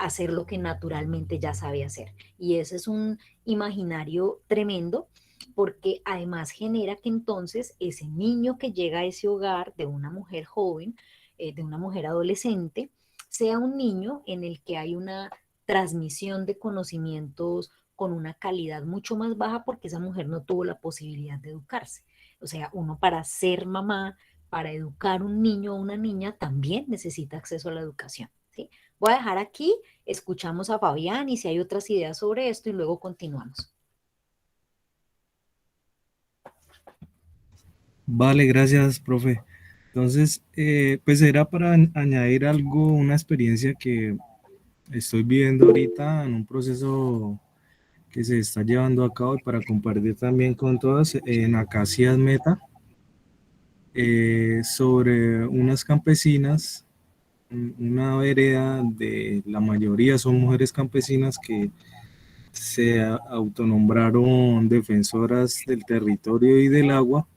hacer lo que naturalmente ya sabe hacer. Y ese es un imaginario tremendo porque además genera que entonces ese niño que llega a ese hogar de una mujer joven, de una mujer adolescente, sea un niño en el que hay una transmisión de conocimientos con una calidad mucho más baja porque esa mujer no tuvo la posibilidad de educarse. O sea, uno para ser mamá, para educar un niño o una niña, también necesita acceso a la educación, ¿sí? Voy a dejar aquí, escuchamos a Fabián y si hay otras ideas sobre esto y luego continuamos. Vale, gracias, profe. Entonces, pues era para añadir algo, una experiencia que estoy viviendo ahorita en un proceso que se está llevando a cabo y para compartir también con todas en Acacias Meta, sobre unas campesinas, una vereda de la mayoría son mujeres campesinas que se autonombraron defensoras del territorio y del agua.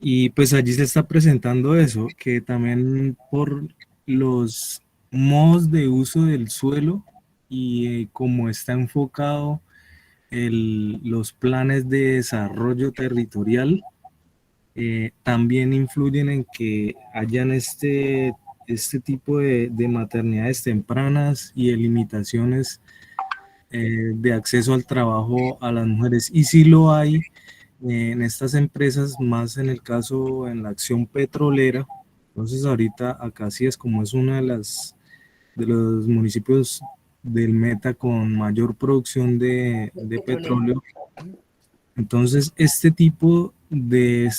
Y pues allí se está presentando eso, que también por los modos de uso del suelo y cómo está enfocado los planes de desarrollo territorial, también influyen en que hayan este tipo de maternidades tempranas y de limitaciones de acceso al trabajo a las mujeres. Y sí lo hay en estas empresas, más en el caso, en la acción petrolera. Entonces ahorita acá sí es como es una de los municipios del Meta con mayor producción de petróleo. Entonces este tipo de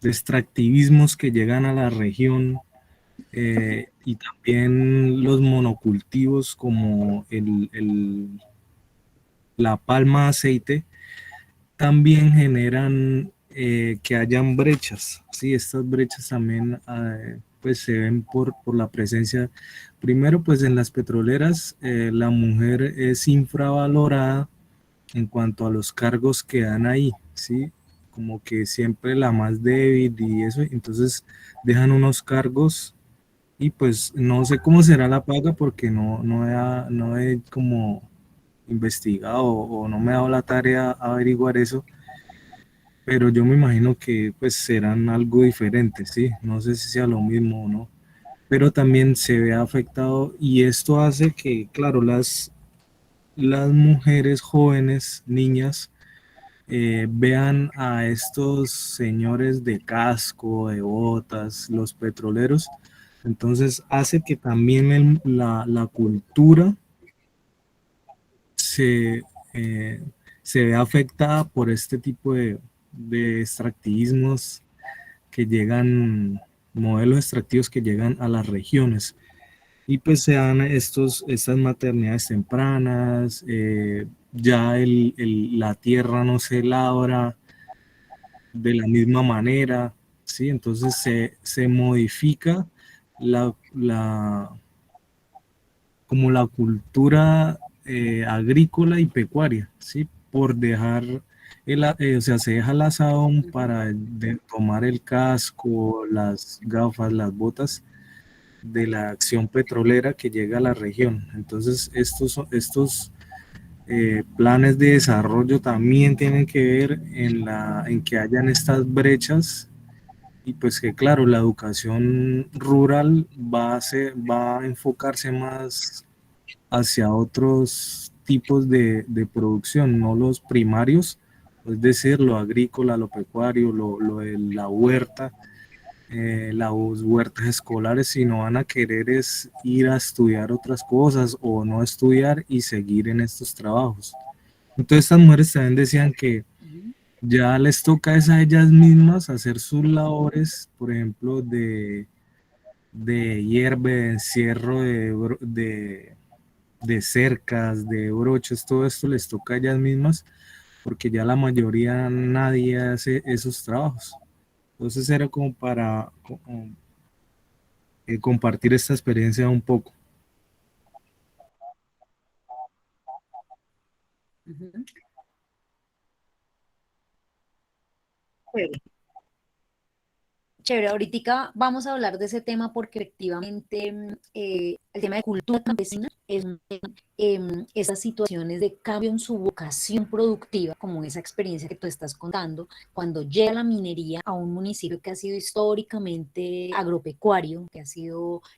extractivismos que llegan a la región y también los monocultivos como la palma de aceite, también generan que hayan brechas, ¿sí? Estas brechas también pues se ven por la presencia, primero pues en las petroleras la mujer es infravalorada en cuanto a los cargos que dan ahí, ¿sí? Como que siempre la más débil y eso, entonces dejan unos cargos y pues no sé cómo será la paga porque no he como investigado o no me ha dado la tarea a averiguar eso, pero yo me imagino que pues serán algo diferente, ¿sí? No sé si sea lo mismo o no, pero también se ve afectado y esto hace que, claro, las mujeres jóvenes, niñas, vean a estos señores de casco, de botas, los petroleros, entonces hace que también la cultura se, eh, se ve afectada por este tipo de extractivismos que llegan, modelos extractivos que llegan a las regiones. Y pues se dan estas maternidades tempranas, ya la tierra no se labra de la misma manera, ¿sí? Entonces se modifica la, como la cultura agrícola y pecuaria, ¿sí? Por dejar, o sea, se deja el asadón para tomar el casco, las gafas, las botas de la acción petrolera que llega a la región. Entonces, estos planes de desarrollo también tienen que ver en que hayan estas brechas y pues que claro, la educación rural va a enfocarse más hacia otros tipos de producción, no los primarios, es decir, lo agrícola, lo pecuario, lo de la huerta, las huertas escolares, sino van a querer es ir a estudiar otras cosas o no estudiar y seguir en estos trabajos. Entonces estas mujeres también decían que ya les toca es a ellas mismas hacer sus labores, por ejemplo, de hierve, de encierro, de cercas, de broches, todo esto les toca a ellas mismas, porque ya la mayoría nadie hace esos trabajos. Entonces era como para compartir esta experiencia un poco. Ujú. Chévere. Chévere, ahorita vamos a hablar de ese tema porque efectivamente el tema de cultura campesina es un tema, esas situaciones de cambio en su vocación productiva, como esa experiencia que tú estás contando, cuando llega la minería a un municipio que ha sido históricamente agropecuario, que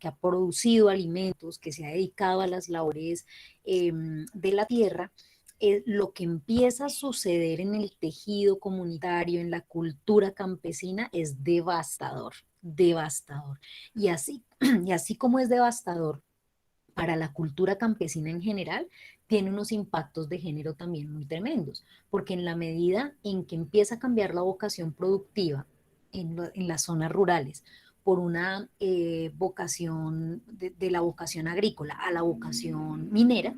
ha producido alimentos, que se ha dedicado a las labores de la tierra, lo que empieza a suceder en el tejido comunitario, en la cultura campesina, es devastador, devastador. Y así, y así como es devastador para la cultura campesina en general, tiene unos impactos de género también muy tremendos, porque en la medida en que empieza a cambiar la vocación productiva en las zonas rurales, por una vocación de la vocación agrícola a la vocación minera,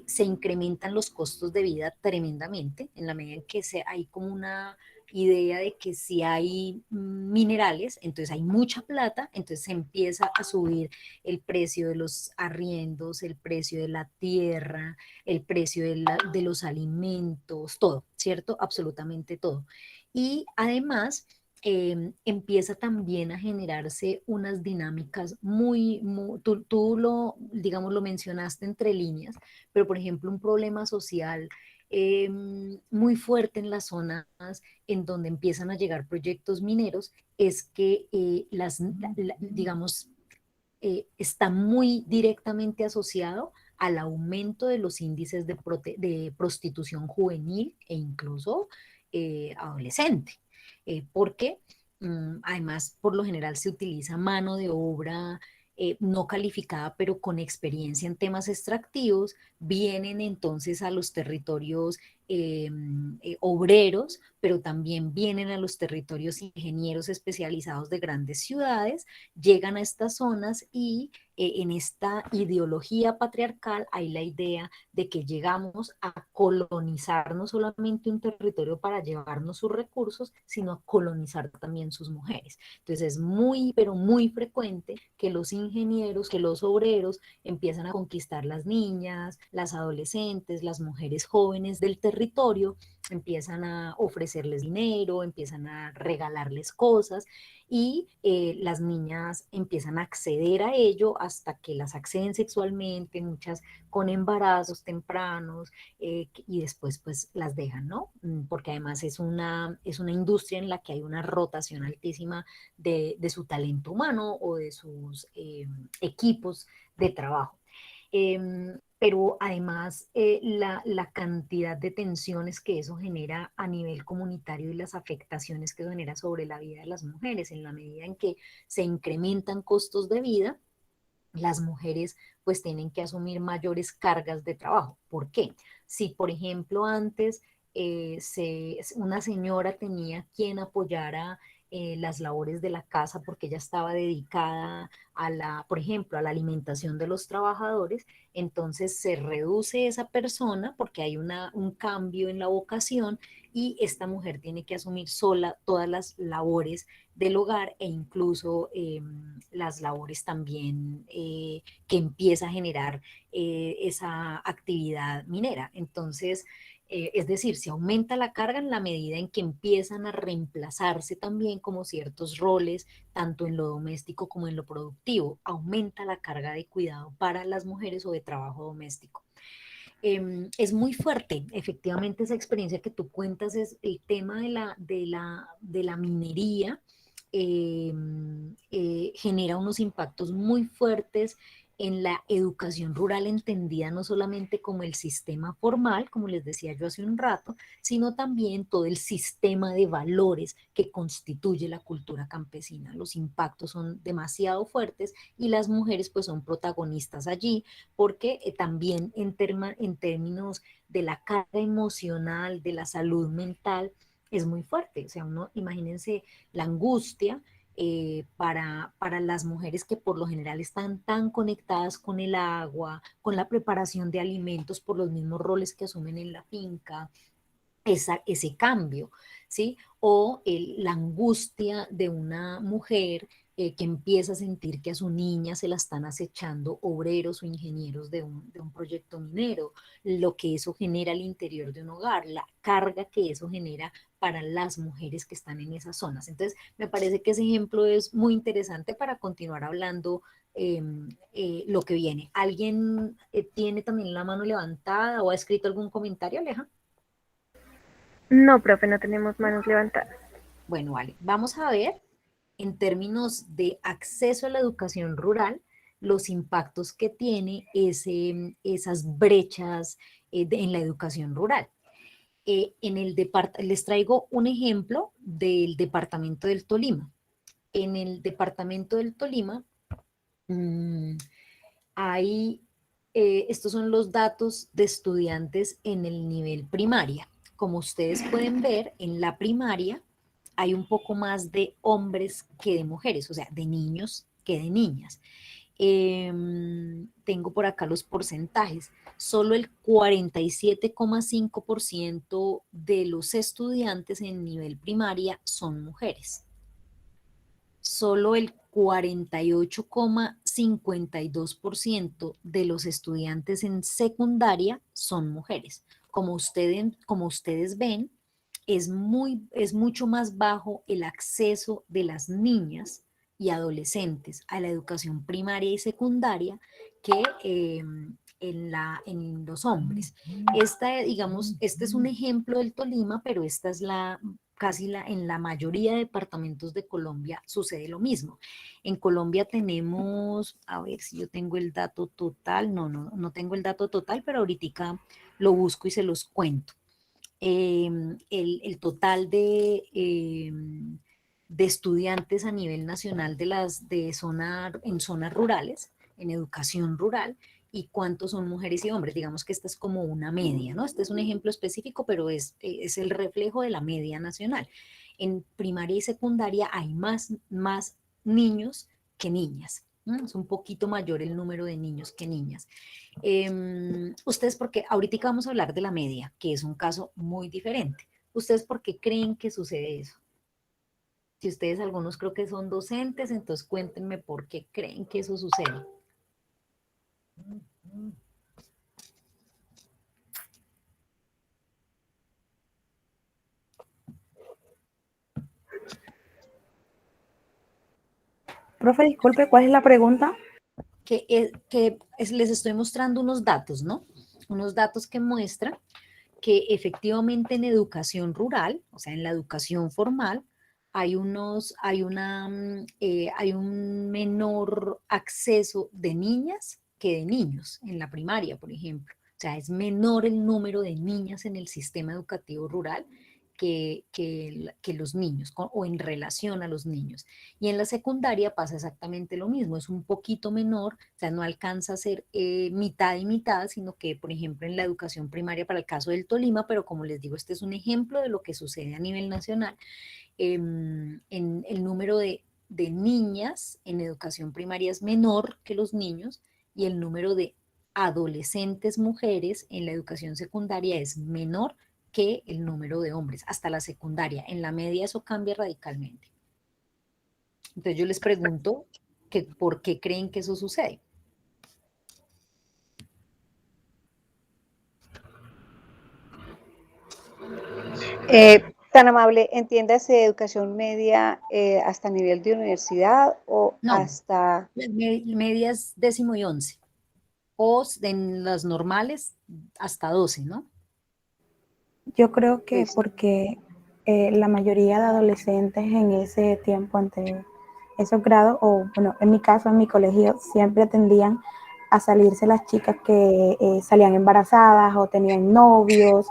se incrementan los costos de vida tremendamente en la medida en que hay como una idea de que si hay minerales, entonces hay mucha plata, entonces se empieza a subir el precio de los arriendos, el precio de la tierra, el precio de los alimentos, todo, ¿cierto? Absolutamente todo. Y además empieza también a generarse unas dinámicas tú digamos, lo mencionaste entre líneas, pero por ejemplo, un problema social muy fuerte en las zonas en donde empiezan a llegar proyectos mineros es que digamos, está muy directamente asociado al aumento de los índices de prostitución juvenil e incluso adolescente, porque además por lo general se utiliza mano de obra no calificada, pero con experiencia en temas extractivos, vienen entonces a los territorios obreros, pero también vienen a los territorios ingenieros especializados de grandes ciudades, llegan a estas zonas y en esta ideología patriarcal hay la idea de que llegamos a colonizar no solamente un territorio para llevarnos sus recursos, sino a colonizar también sus mujeres. Entonces es muy, pero muy frecuente que los ingenieros, que los obreros empiezan a conquistar las niñas, las adolescentes, las mujeres jóvenes del territorio territorio, empiezan a ofrecerles dinero, empiezan a regalarles cosas y las niñas empiezan a acceder a ello hasta que las acceden sexualmente, muchas con embarazos tempranos y después pues las dejan, ¿no? Porque además es una industria en la que hay una rotación altísima de su talento humano o de sus equipos de trabajo. Pero además la cantidad de tensiones que eso genera a nivel comunitario y las afectaciones que eso genera sobre la vida de las mujeres, en la medida en que se incrementan costos de vida, las mujeres pues tienen que asumir mayores cargas de trabajo. ¿Por qué? Si por ejemplo antes una señora tenía quien apoyara las labores de la casa porque ella estaba dedicada a por ejemplo, a la alimentación de los trabajadores, entonces se reduce esa persona porque hay un cambio en la vocación y esta mujer tiene que asumir sola todas las labores del hogar e incluso las labores también que empieza a generar esa actividad minera. Entonces, es decir, se aumenta la carga en la medida en que empiezan a reemplazarse también como ciertos roles, tanto en lo doméstico como en lo productivo. Aumenta la carga de cuidado para las mujeres o de trabajo doméstico. Es muy fuerte, efectivamente, esa experiencia que tú cuentas es el tema de la minería. Genera unos impactos muy fuertes en la educación rural entendida no solamente como el sistema formal, como les decía yo hace un rato, sino también todo el sistema de valores que constituye la cultura campesina. Los impactos son demasiado fuertes y las mujeres pues son protagonistas allí porque también en términos de la carga emocional, de la salud mental, es muy fuerte. O sea, uno, imagínense la angustia para las mujeres que por lo general están tan conectadas con el agua, con la preparación de alimentos por los mismos roles que asumen en la finca, ese cambio, ¿sí? O la angustia de una mujer que empieza a sentir que a su niña se la están acechando obreros o ingenieros de un proyecto minero, lo que eso genera al interior de un hogar, la carga que eso genera para las mujeres que están en esas zonas. Entonces, me parece que ese ejemplo es muy interesante para continuar hablando lo que viene. ¿Alguien tiene también la mano levantada o ha escrito algún comentario, Aleja? No, profe, no tenemos manos levantadas. Bueno, vale, vamos a ver en términos de acceso a la educación rural los impactos que tiene esas brechas en la educación rural. Les traigo un ejemplo del departamento del Tolima. En el departamento del Tolima mmm, hay, estos son los datos de estudiantes en el nivel primaria. Como ustedes pueden ver, en la primaria hay un poco más de hombres que de mujeres, o sea, de niños que de niñas. Tengo por acá los porcentajes. Solo el 47,5% de los estudiantes en nivel primaria son mujeres. Solo el 48,52% de los estudiantes en secundaria son mujeres. Como ustedes ven, es mucho más bajo el acceso de las niñas y adolescentes a la educación primaria y secundaria que en los hombres. Digamos, este es un ejemplo del Tolima, pero esta es en la mayoría de departamentos de Colombia sucede lo mismo. En Colombia tenemos, a ver si yo tengo el dato total, no tengo el dato total, pero ahorita lo busco y se los cuento. El total de estudiantes a nivel nacional en zonas rurales, en educación rural, y cuántos son mujeres y hombres. Digamos que esta es como una media, ¿no? Este es un ejemplo específico, pero es el reflejo de la media nacional. En primaria y secundaria hay más niños que niñas. ¿No? Es un poquito mayor el número de niños que niñas. Ustedes, porque ahorita vamos a hablar de la media, que es un caso muy diferente. ¿Ustedes por qué creen que sucede eso? Si ustedes algunos creo que son docentes, entonces cuéntenme por qué creen que eso sucede. Profe, disculpe, ¿cuál es la pregunta? Les estoy mostrando unos datos, ¿no? Unos datos que muestran que efectivamente en educación rural, o sea, en la educación formal, hay un menor acceso de niñas que de niños en la primaria, por ejemplo. O sea, es menor el número de niñas en el sistema educativo rural que los niños, o en relación a los niños. Y en la secundaria pasa exactamente lo mismo, es un poquito menor, o sea, no alcanza a ser mitad y mitad, sino que, por ejemplo, en la educación primaria, para el caso del Tolima, pero como les digo, este es un ejemplo de lo que sucede a nivel nacional, en el número de niñas en educación primaria es menor que los niños y el número de adolescentes mujeres en la educación secundaria es menor que el número de hombres, hasta la secundaria. En la media eso cambia radicalmente. Entonces yo les pregunto que por qué creen que eso sucede. Tan amable, entiéndase educación media hasta nivel de universidad o No, hasta... medias 10º y 11. O en las normales hasta 12, ¿no? Yo creo que Listo. porque la mayoría de adolescentes en ese tiempo, entre esos grados, o bueno, en mi caso, en mi colegio, siempre tendían a salirse las chicas que salían embarazadas o tenían novios,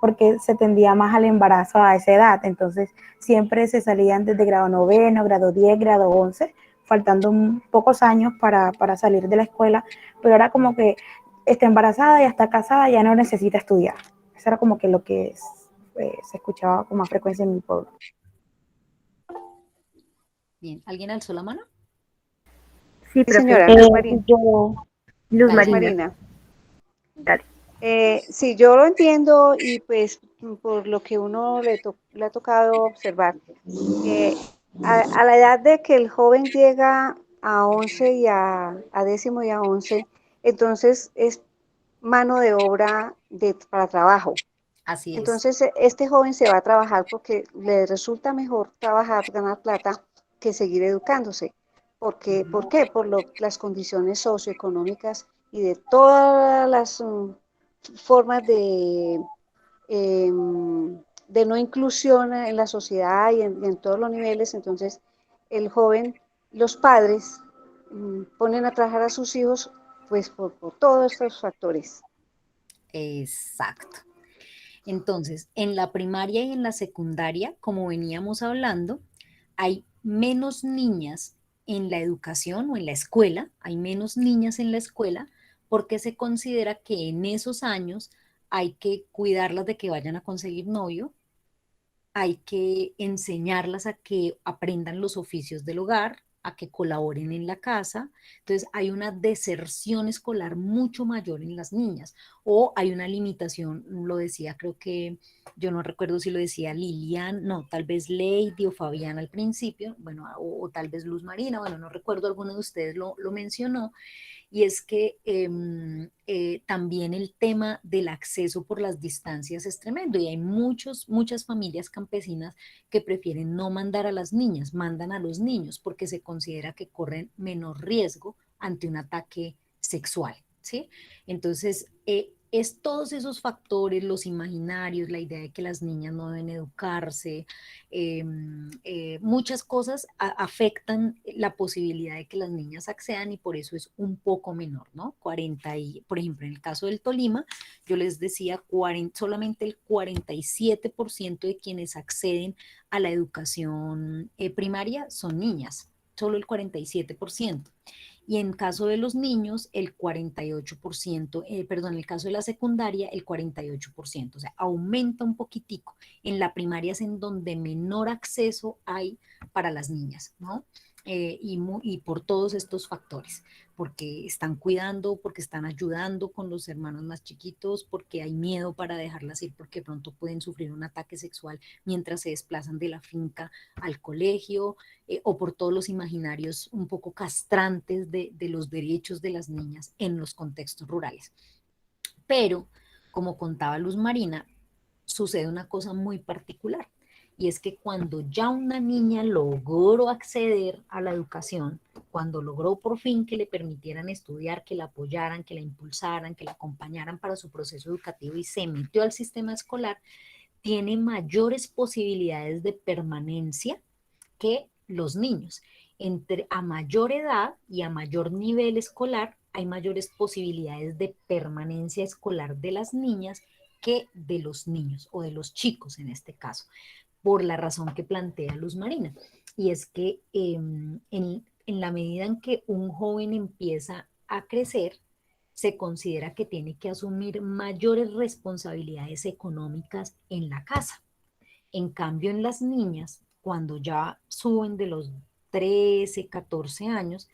porque se tendía más al embarazo a esa edad. Entonces, siempre se salían desde grado 9, grado 10, grado 11, faltando pocos años para salir de la escuela, pero ahora como que está embarazada, ya está casada, ya no necesita estudiar. Eso era como que lo que se escuchaba con más frecuencia en mi pueblo. Bien, ¿alguien alzó la mano? Sí, Sí, profe. señora, Luz Marina. Luz Dale. Luz Marina. Marina. Dale. Sí, yo lo entiendo y pues por lo que uno le ha tocado observar, a la edad de que el joven llega a 11 y a 10º y a 11, entonces es mano de obra para trabajo. Así es. Entonces este joven se va a trabajar porque le resulta mejor trabajar, ganar plata, que seguir educándose. ¿Por qué? Las condiciones socioeconómicas y de todas las formas eh, de no inclusión en la sociedad y en todos los niveles. Entonces, el joven, los padres ponen a trabajar a sus hijos pues por todos estos factores. Exacto. Entonces, en la primaria y en la secundaria, como veníamos hablando, hay menos niñas en la educación o en la escuela, hay menos niñas en la escuela porque se considera que en esos años hay que cuidarlas de que vayan a conseguir novio, hay que enseñarlas a que aprendan los oficios del hogar, a que colaboren en la casa. Entonces hay una deserción escolar mucho mayor en las niñas o hay una limitación, lo decía, creo que yo no recuerdo si lo decía Lilian, no, tal vez Lady o Fabián al principio, bueno, o tal vez Luz Marina, bueno, no recuerdo, alguno de ustedes lo mencionó, y es que también el tema del acceso por las distancias es tremendo y hay muchas familias campesinas que prefieren no mandar a las niñas, mandan a los niños porque se considera que corren menor riesgo ante un ataque sexual, ¿sí? Entonces, es todos esos factores, los imaginarios, la idea de que las niñas no deben educarse, muchas cosas afectan la posibilidad de que las niñas accedan y por eso es un poco menor, ¿no? Por ejemplo, en el caso del Tolima, yo les decía, solamente el 47% de quienes acceden a la educación primaria son niñas, solo el 47%. Y en caso de los niños, el 48%, perdón, en el caso de la secundaria, el 48%, o sea, aumenta un poquitico. En la primaria es en donde menor acceso hay para las niñas, ¿no? Y por todos estos factores, porque están cuidando, porque están ayudando con los hermanos más chiquitos, porque hay miedo para dejarlas ir, porque pronto pueden sufrir un ataque sexual mientras se desplazan de la finca al colegio, o por todos los imaginarios un poco castrantes de los derechos de las niñas en los contextos rurales. Pero, como contaba Luz Marina, sucede una cosa muy particular, y es que cuando ya una niña logró acceder a la educación, cuando logró por fin que le permitieran estudiar, que la apoyaran, que la impulsaran, que la acompañaran para su proceso educativo y se metió al sistema escolar, tiene mayores posibilidades de permanencia que los niños. A mayor edad y a mayor nivel escolar, hay mayores posibilidades de permanencia escolar de las niñas que de los niños o de los chicos en este caso, por la razón que plantea Luz Marina. Y es que en la medida en que un joven empieza a crecer, se considera que tiene que asumir mayores responsabilidades económicas en la casa. En cambio, en las niñas, cuando ya suben de los 13, 14 años,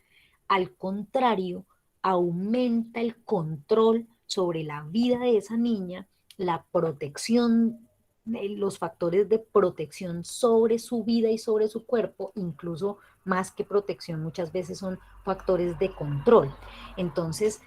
al contrario, aumenta el control sobre la vida de esa niña, la protección, los factores de protección sobre su vida y sobre su cuerpo, incluso más que protección, muchas veces son factores de control. Entonces,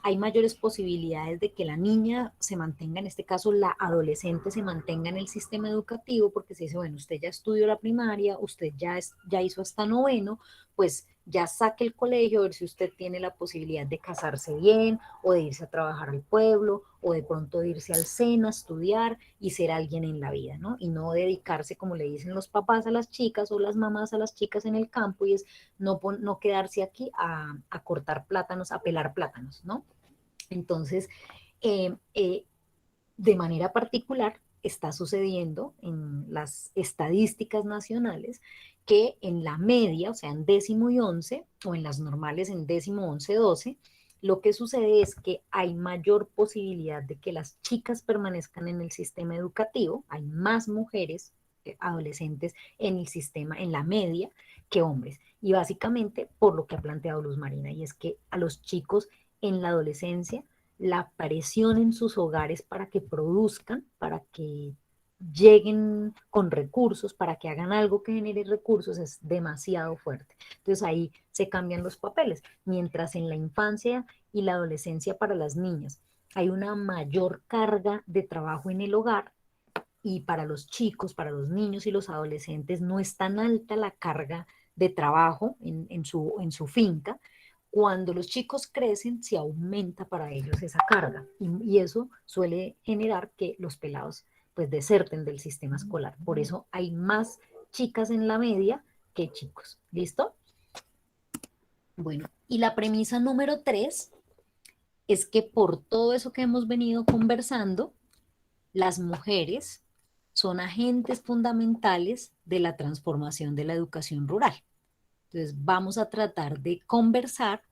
hay mayores posibilidades de que la niña se mantenga, en este caso la adolescente se mantenga en el sistema educativo, porque se dice, bueno, usted ya estudió la primaria, usted ya hizo hasta noveno, pues ya saque el colegio, a ver si usted tiene la posibilidad de casarse bien, o de irse a trabajar al pueblo, o de pronto de irse al SENA a estudiar y ser alguien en la vida, ¿no? Y no dedicarse, como le dicen los papás a las chicas o las mamás a las chicas en el campo, y es no quedarse aquí a cortar plátanos, a pelar plátanos, ¿no? Entonces, de manera particular, está sucediendo en las estadísticas nacionales que en la media, o sea, en décimo y once, o en las normales en décimo, 11, 12, lo que sucede es que hay mayor posibilidad de que las chicas permanezcan en el sistema educativo, hay más mujeres adolescentes en el sistema, en la media, que hombres. Y básicamente por lo que ha planteado Luz Marina, y es que a los chicos en la adolescencia, la presión en sus hogares para que produzcan, para que lleguen con recursos, para que hagan algo que genere recursos, es demasiado fuerte. Entonces ahí se cambian los papeles. Mientras en la infancia y la adolescencia para las niñas hay una mayor carga de trabajo en el hogar, y para los chicos, para los niños y los adolescentes no es tan alta la carga de trabajo en su finca. Cuando los chicos crecen, se aumenta para ellos esa carga y eso suele generar que los pelados pues deserten del sistema escolar. Por eso hay más chicas en la media que chicos. ¿Listo? Bueno, y la premisa número 3 es que por todo eso que hemos venido conversando, las mujeres son agentes fundamentales de la transformación de la educación rural. Entonces, vamos a tratar de conversar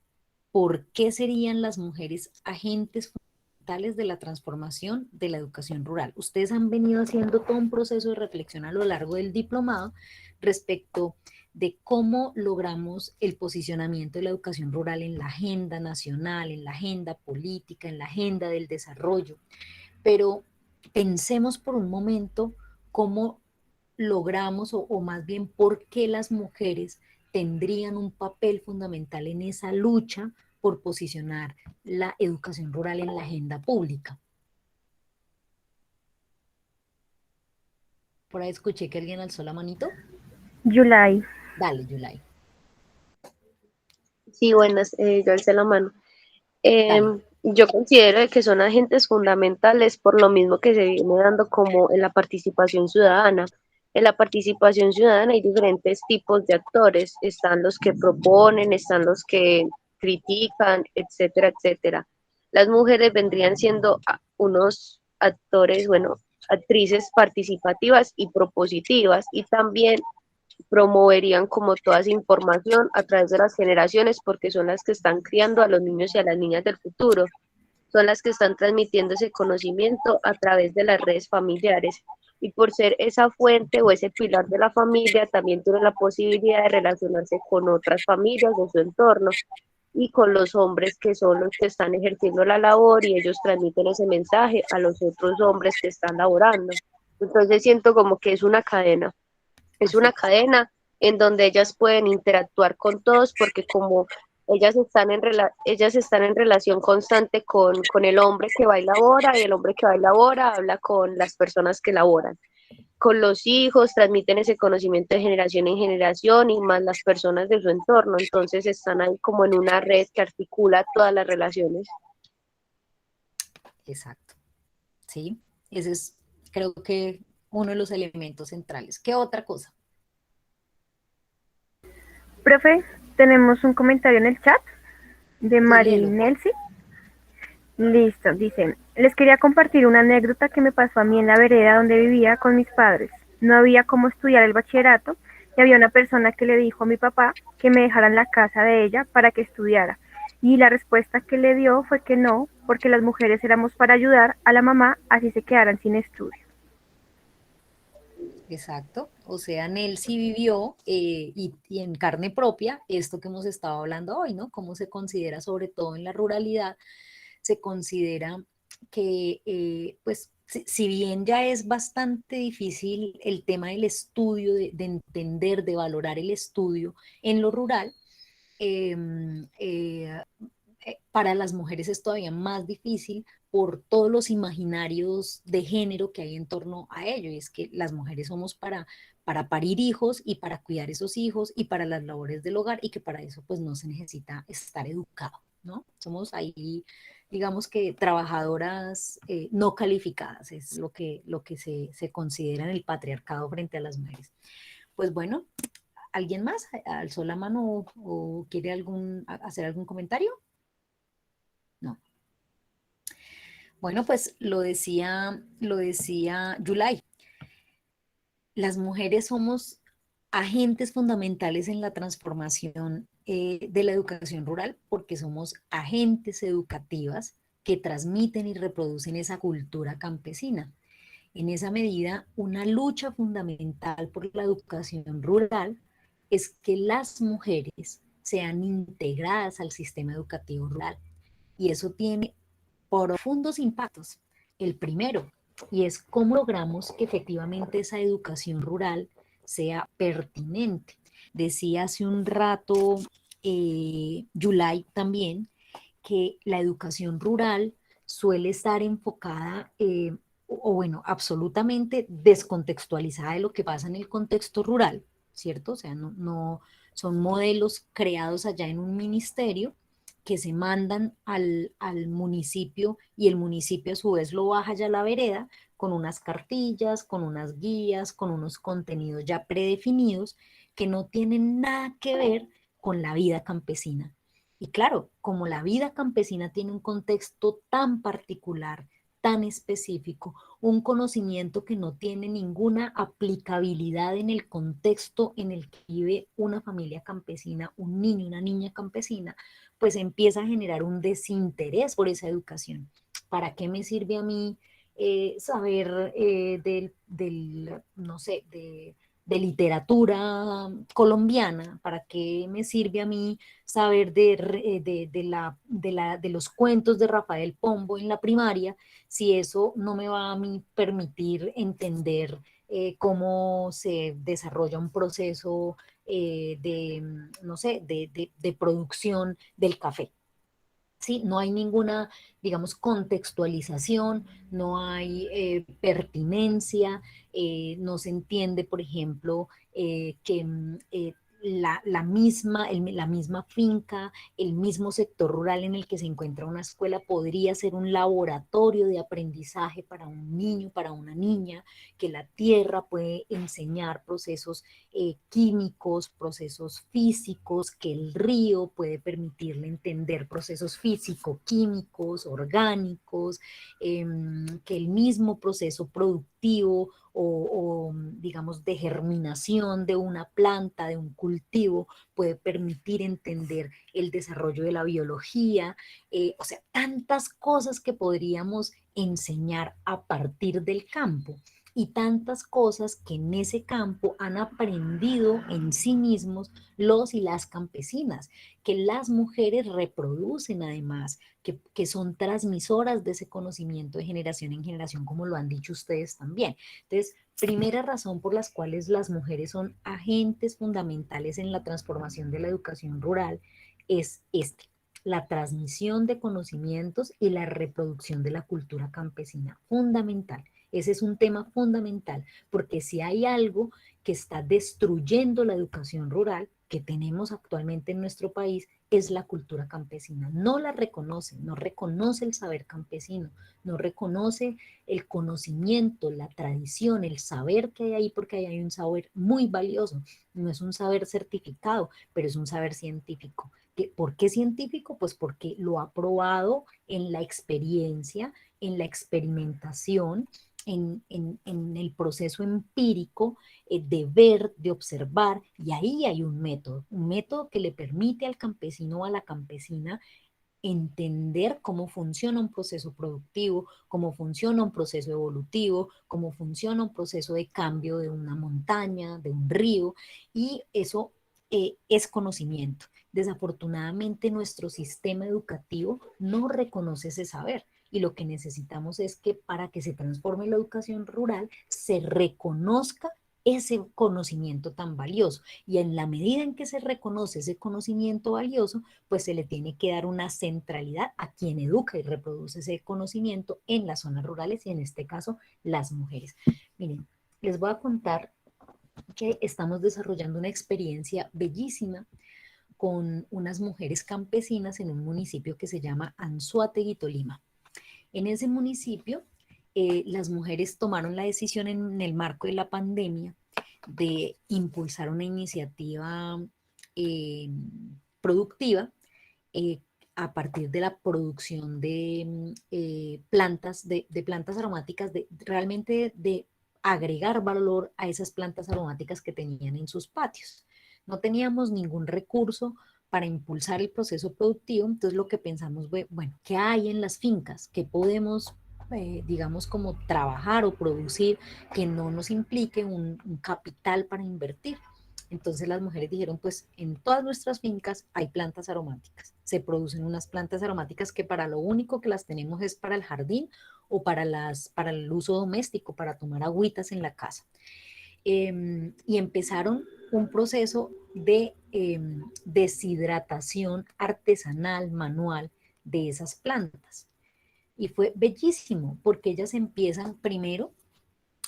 por qué serían las mujeres agentes fundamentales de la transformación de la educación rural. Ustedes han venido haciendo todo un proceso de reflexión a lo largo del diplomado respecto de cómo logramos el posicionamiento de la educación rural en la agenda nacional, en la agenda política, en la agenda del desarrollo. Pero pensemos por un momento cómo logramos, o más bien por qué las mujeres tendrían un papel fundamental en esa lucha por posicionar la educación rural en la agenda pública. Por ahí escuché que alguien alzó la manito. Yulai. Dale, Yulai. Sí, buenas, yo alcé la mano. Dale. Yo considero que son agentes fundamentales por lo mismo que se viene dando como en la participación ciudadana. En la participación ciudadana hay diferentes tipos de actores, están los que proponen, están los que critican, etcétera, etcétera. Las mujeres vendrían siendo unos actores, bueno, actrices participativas y propositivas, y también promoverían como toda esa información a través de las generaciones, porque son las que están criando a los niños y a las niñas del futuro, son las que están transmitiendo ese conocimiento a través de las redes familiares, y por ser esa fuente o ese pilar de la familia, también tienen la posibilidad de relacionarse con otras familias de su entorno y con los hombres que son los que están ejerciendo la labor, y ellos transmiten ese mensaje a los otros hombres que están laborando. Entonces siento como que es una cadena. Es una cadena en donde ellas pueden interactuar con todos, porque como ellas están en relación constante con el hombre que va y labora, y el hombre que va y labora habla con las personas que laboran. con los hijos, transmiten ese conocimiento de generación en generación y más las personas de su entorno. Entonces están ahí como en una red que articula todas las relaciones. Exacto, ¿sí? Ese es, creo que, uno de los elementos centrales. ¿Qué otra cosa? Profe, tenemos un comentario en el chat de Sí, Mari léelo. Nelsi. Listo, dice, les quería compartir una anécdota que me pasó a mí en la vereda donde vivía con mis padres. No había cómo estudiar el bachillerato y había una persona que le dijo a mi papá que me dejara en la casa de ella para que estudiara. Y la respuesta que le dio fue que no, porque las mujeres éramos para ayudar a la mamá así se quedaran sin estudio. Exacto. O sea, Nelcy vivió y en carne propia esto que hemos estado hablando hoy, ¿no? Cómo se considera, sobre todo en la ruralidad, se considera que, pues, si bien ya es bastante difícil el tema del estudio, de entender, de valorar el estudio en lo rural, em, para las mujeres es todavía más difícil por todos los imaginarios de género que hay en torno a ello. Y es que las mujeres somos para parir hijos y para cuidar esos hijos y para las labores del hogar y que para eso pues no se necesita estar educado, ¿no? Somos ahí, digamos que trabajadoras no calificadas, es lo que se considera en el patriarcado frente a las mujeres. Pues bueno, ¿alguien más alzó la mano o quiere hacer algún comentario? No. Bueno, pues lo decía Yulai. Las mujeres somos agentes fundamentales en la transformación de la educación rural porque somos agentes educativas que transmiten y reproducen esa cultura campesina. En esa medida, una lucha fundamental por la educación rural es que las mujeres sean integradas al sistema educativo rural. Y eso tiene profundos impactos. El primero, y es cómo logramos que efectivamente esa educación rural sea pertinente. Decía hace un rato Yulai también que la educación rural suele estar enfocada o bueno, absolutamente descontextualizada de lo que pasa en el contexto rural, ¿cierto? O sea, no son modelos creados allá en un ministerio que se mandan al municipio y el municipio a su vez lo baja ya a la vereda con unas cartillas, con unas guías, con unos contenidos ya predefinidos que no tienen nada que ver con la vida campesina. Y claro, como la vida campesina tiene un contexto tan particular, tan específico, un conocimiento que no tiene ninguna aplicabilidad en el contexto en el que vive una familia campesina, un niño, una niña campesina, pues empieza a generar un desinterés por esa educación. ¿Para qué me sirve a mí saber no sé, de literatura colombiana? ¿Para qué me sirve a mí saber de los cuentos de Rafael Pombo en la primaria si eso no me va a mí permitir entender cómo se desarrolla un proceso no sé, de producción del café? ¿Sí? No hay ninguna, digamos, contextualización, no hay pertinencia, no se entiende, por ejemplo, que la misma finca, el mismo sector rural en el que se encuentra una escuela podría ser un laboratorio de aprendizaje para un niño, para una niña, que la tierra puede enseñar procesos químicos, procesos físicos, que el río puede permitirle entender procesos físico-químicos, orgánicos, que el mismo proceso productivo digamos, de germinación de una planta, de un cultivo, puede permitir entender el desarrollo de la biología, o sea, tantas cosas que podríamos enseñar a partir del campo y tantas cosas que en ese campo han aprendido en sí mismos los y las campesinas, que las mujeres reproducen además, que son transmisoras de ese conocimiento de generación en generación, como lo han dicho ustedes también. Entonces, primera razón por las cuales las mujeres son agentes fundamentales en la transformación de la educación rural es la transmisión de conocimientos y la reproducción de la cultura campesina, fundamental. Ese es un tema fundamental, porque si hay algo que está destruyendo la educación rural que tenemos actualmente en nuestro país, es la cultura campesina. No la reconoce, no reconoce el saber campesino, no reconoce el conocimiento, la tradición, el saber que hay ahí, porque ahí hay un saber muy valioso. No es un saber certificado, pero es un saber científico. ¿Por qué científico? Pues porque lo ha probado en la experiencia, en la experimentación, en el proceso empírico de ver, de observar, y ahí hay un método que le permite al campesino o a la campesina entender cómo funciona un proceso productivo, cómo funciona un proceso evolutivo, cómo funciona un proceso de cambio de una montaña, de un río, y eso es conocimiento. Desafortunadamente nuestro sistema educativo no reconoce ese saber y lo que necesitamos es que para que se transforme la educación rural se reconozca ese conocimiento tan valioso y en la medida en que se reconoce ese conocimiento valioso, pues se le tiene que dar una centralidad a quien educa y reproduce ese conocimiento en las zonas rurales y en este caso las mujeres. Miren, les voy a contar que estamos desarrollando una experiencia bellísima con unas mujeres campesinas en un municipio que se llama Anzoátegui, Tolima. En ese municipio, las mujeres tomaron la decisión en el marco de la pandemia de impulsar una iniciativa eh, productiva eh, a partir de la producción de plantas, de plantas aromáticas, realmente de agregar valor a esas plantas aromáticas que tenían en sus patios. No teníamos ningún recurso para impulsar el proceso productivo, entonces lo que pensamos fue, bueno, ¿qué hay en las fincas? ¿Qué podemos, digamos, como trabajar o producir que no nos implique un capital para invertir? Entonces las mujeres dijeron, pues en todas nuestras fincas hay plantas aromáticas. Se producen unas plantas aromáticas que para lo único que las tenemos es para el jardín o para el uso doméstico, para tomar agüitas en la casa. Y empezaron un proceso de deshidratación artesanal, manual de esas plantas. Y fue bellísimo porque ellas empiezan primero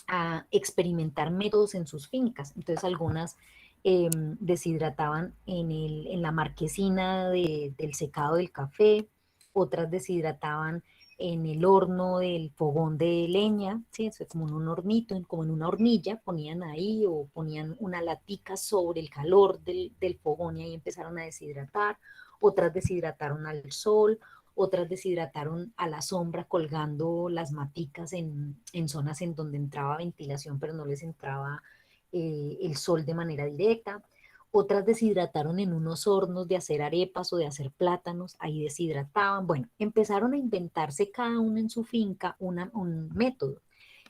a experimentar métodos en sus fincas. Entonces algunas deshidrataban en la marquesina del secado del café, otras deshidrataban en el horno del fogón de leña, ¿sí? Eso es como en un hornito, como en una hornilla, ponían ahí o ponían una latica sobre el calor del fogón y ahí empezaron a deshidratar. Otras deshidrataron al sol, otras deshidrataron a la sombra colgando las maticas en zonas en donde entraba ventilación pero no les entraba el sol de manera directa. Otras deshidrataron en unos hornos de hacer arepas o de hacer plátanos, ahí deshidrataban. Bueno, empezaron a inventarse cada uno en su finca un método.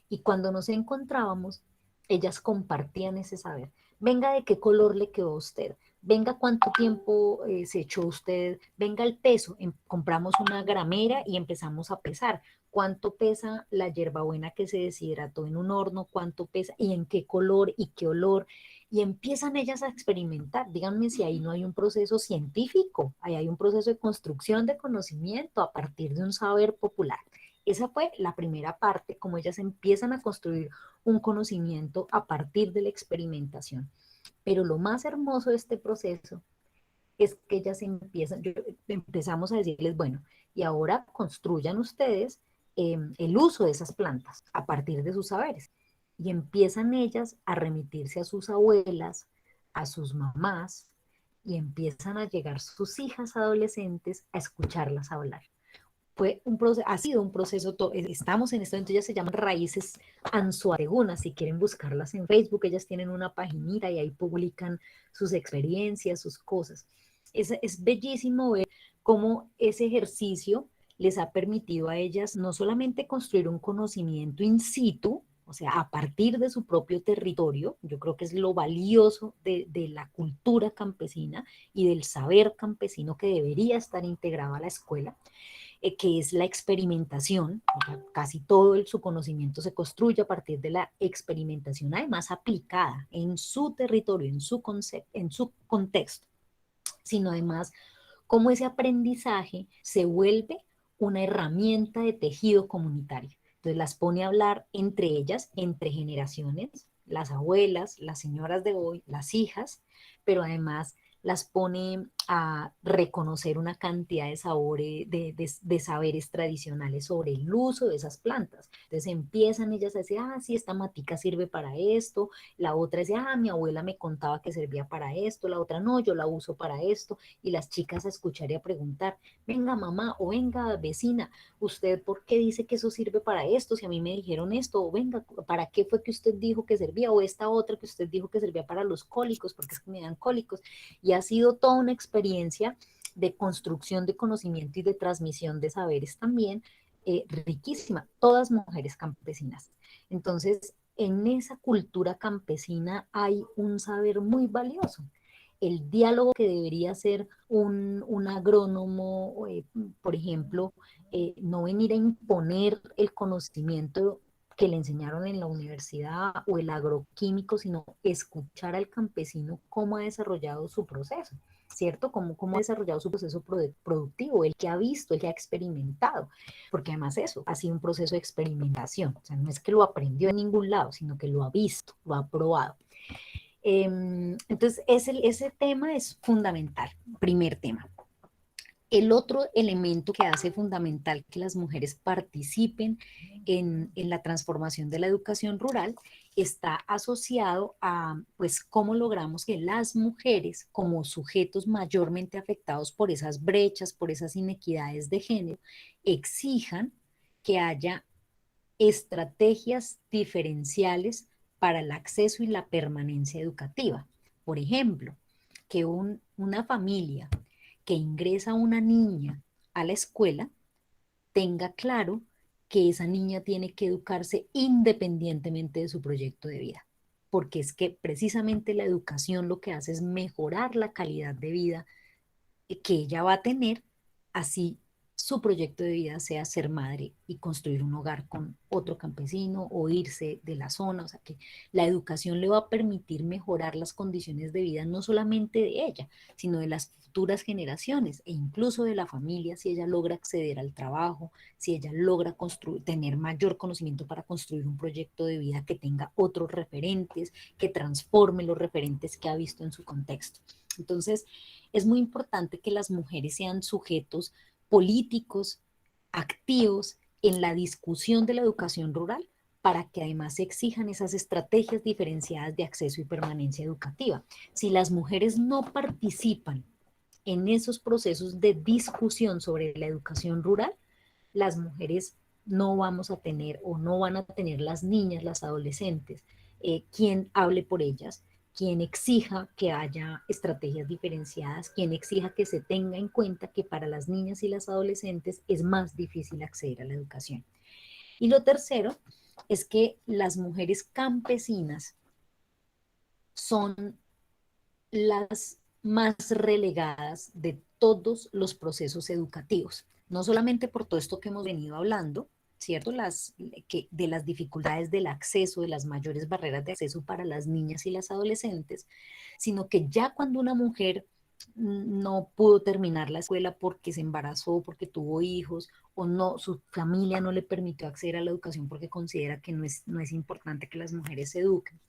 Y cuando nos encontrábamos, ellas compartían ese saber. Venga, ¿de qué color le quedó a usted? Venga, ¿cuánto tiempo se echó usted? Venga, el peso. Compramos una gramera y empezamos a pesar. ¿Cuánto pesa la hierbabuena que se deshidrató en un horno? ¿Cuánto pesa? ¿Y en qué color? ¿Y qué olor? Y empiezan ellas a experimentar. Díganme si ahí no hay un proceso científico, ahí hay un proceso de construcción de conocimiento a partir de un saber popular. Esa fue la primera parte, como ellas empiezan a construir un conocimiento a partir de la experimentación. Pero lo más hermoso de este proceso es que ellas empezamos a decirles, bueno, y ahora construyan ustedes el uso de esas plantas a partir de sus saberes. Y empiezan ellas a remitirse a sus abuelas, a sus mamás, y empiezan a llegar sus hijas adolescentes a escucharlas hablar. Fue un proceso, ha sido un proceso, estamos en esto, entonces ellas se llaman Raíces Anzoátegunas, si quieren buscarlas en Facebook, ellas tienen una paginita y ahí publican sus experiencias, sus cosas. Es bellísimo ver cómo ese ejercicio les ha permitido a ellas no solamente construir un conocimiento in situ, o sea, a partir de su propio territorio, yo creo que es lo valioso de la cultura campesina y del saber campesino que debería estar integrado a la escuela, que es la experimentación. O sea, casi todo su conocimiento se construye a partir de la experimentación, además aplicada en su territorio, en su concepto, en su contexto, sino además cómo ese aprendizaje se vuelve una herramienta de tejido comunitario. Entonces las pone a hablar entre ellas, entre generaciones, las abuelas, las señoras de hoy, las hijas, pero además las pone a reconocer una cantidad de sabores, de saberes tradicionales sobre el uso de esas plantas. Entonces empiezan ellas a decir, ah, sí, esta matica sirve para esto, la otra dice, ah, mi abuela me contaba que servía para esto, la otra no, yo la uso para esto, y las chicas a escuchar y a preguntar, venga mamá o venga vecina, ¿usted por qué dice que eso sirve para esto? Si a mí me dijeron esto, o venga, ¿para qué fue que usted dijo que servía? O esta otra que usted dijo que servía para los cólicos, porque es que me dan cólicos. Y ha sido toda una experiencia de construcción de conocimiento y de transmisión de saberes también riquísima, todas mujeres campesinas. Entonces, en esa cultura campesina hay un saber muy valioso. El diálogo que debería ser un agrónomo, por ejemplo, no venir a imponer el conocimiento que le enseñaron en la universidad o el agroquímico, sino escuchar al campesino cómo ha desarrollado su proceso, ¿cierto? Cómo ha desarrollado su proceso productivo, el que ha visto, el que ha experimentado, porque además eso ha sido un proceso de experimentación, o sea, no es que lo aprendió en ningún lado, sino que lo ha visto, lo ha probado. Entonces, ese tema es fundamental, primer tema. El otro elemento que hace fundamental que las mujeres participen en la transformación de la educación rural está asociado a, pues, cómo logramos que las mujeres, como sujetos mayormente afectados por esas brechas, por esas inequidades de género, exijan que haya estrategias diferenciales para el acceso y la permanencia educativa. Por ejemplo, que una familia que ingresa una niña a la escuela tenga claro que esa niña tiene que educarse independientemente de su proyecto de vida, porque es que precisamente la educación lo que hace es mejorar la calidad de vida que ella va a tener, así su proyecto de vida sea ser madre y construir un hogar con otro campesino o irse de la zona. O sea que la educación le va a permitir mejorar las condiciones de vida no solamente de ella, sino de las futuras generaciones e incluso de la familia si ella logra acceder al trabajo, si ella logra tener mayor conocimiento para construir un proyecto de vida que tenga otros referentes, que transforme los referentes que ha visto en su contexto. Entonces, es muy importante que las mujeres sean sujetos políticos, activos en la discusión de la educación rural, para que además se exijan esas estrategias diferenciadas de acceso y permanencia educativa. Si las mujeres no participan en esos procesos de discusión sobre la educación rural, las mujeres no vamos a tener o no van a tener las niñas, las adolescentes, quien hable por ellas, quien exija que haya estrategias diferenciadas, quien exija que se tenga en cuenta que para las niñas y las adolescentes es más difícil acceder a la educación. Y lo tercero es que las mujeres campesinas son las más relegadas de todos los procesos educativos, no solamente por todo esto que hemos venido hablando, ¿cierto? De las dificultades del acceso, de las mayores barreras de acceso para las niñas y las adolescentes, sino que ya cuando una mujer no pudo terminar la escuela porque se embarazó, porque tuvo hijos, o no, su familia no le permitió acceder a la educación porque considera que no es importante que las mujeres se eduquen.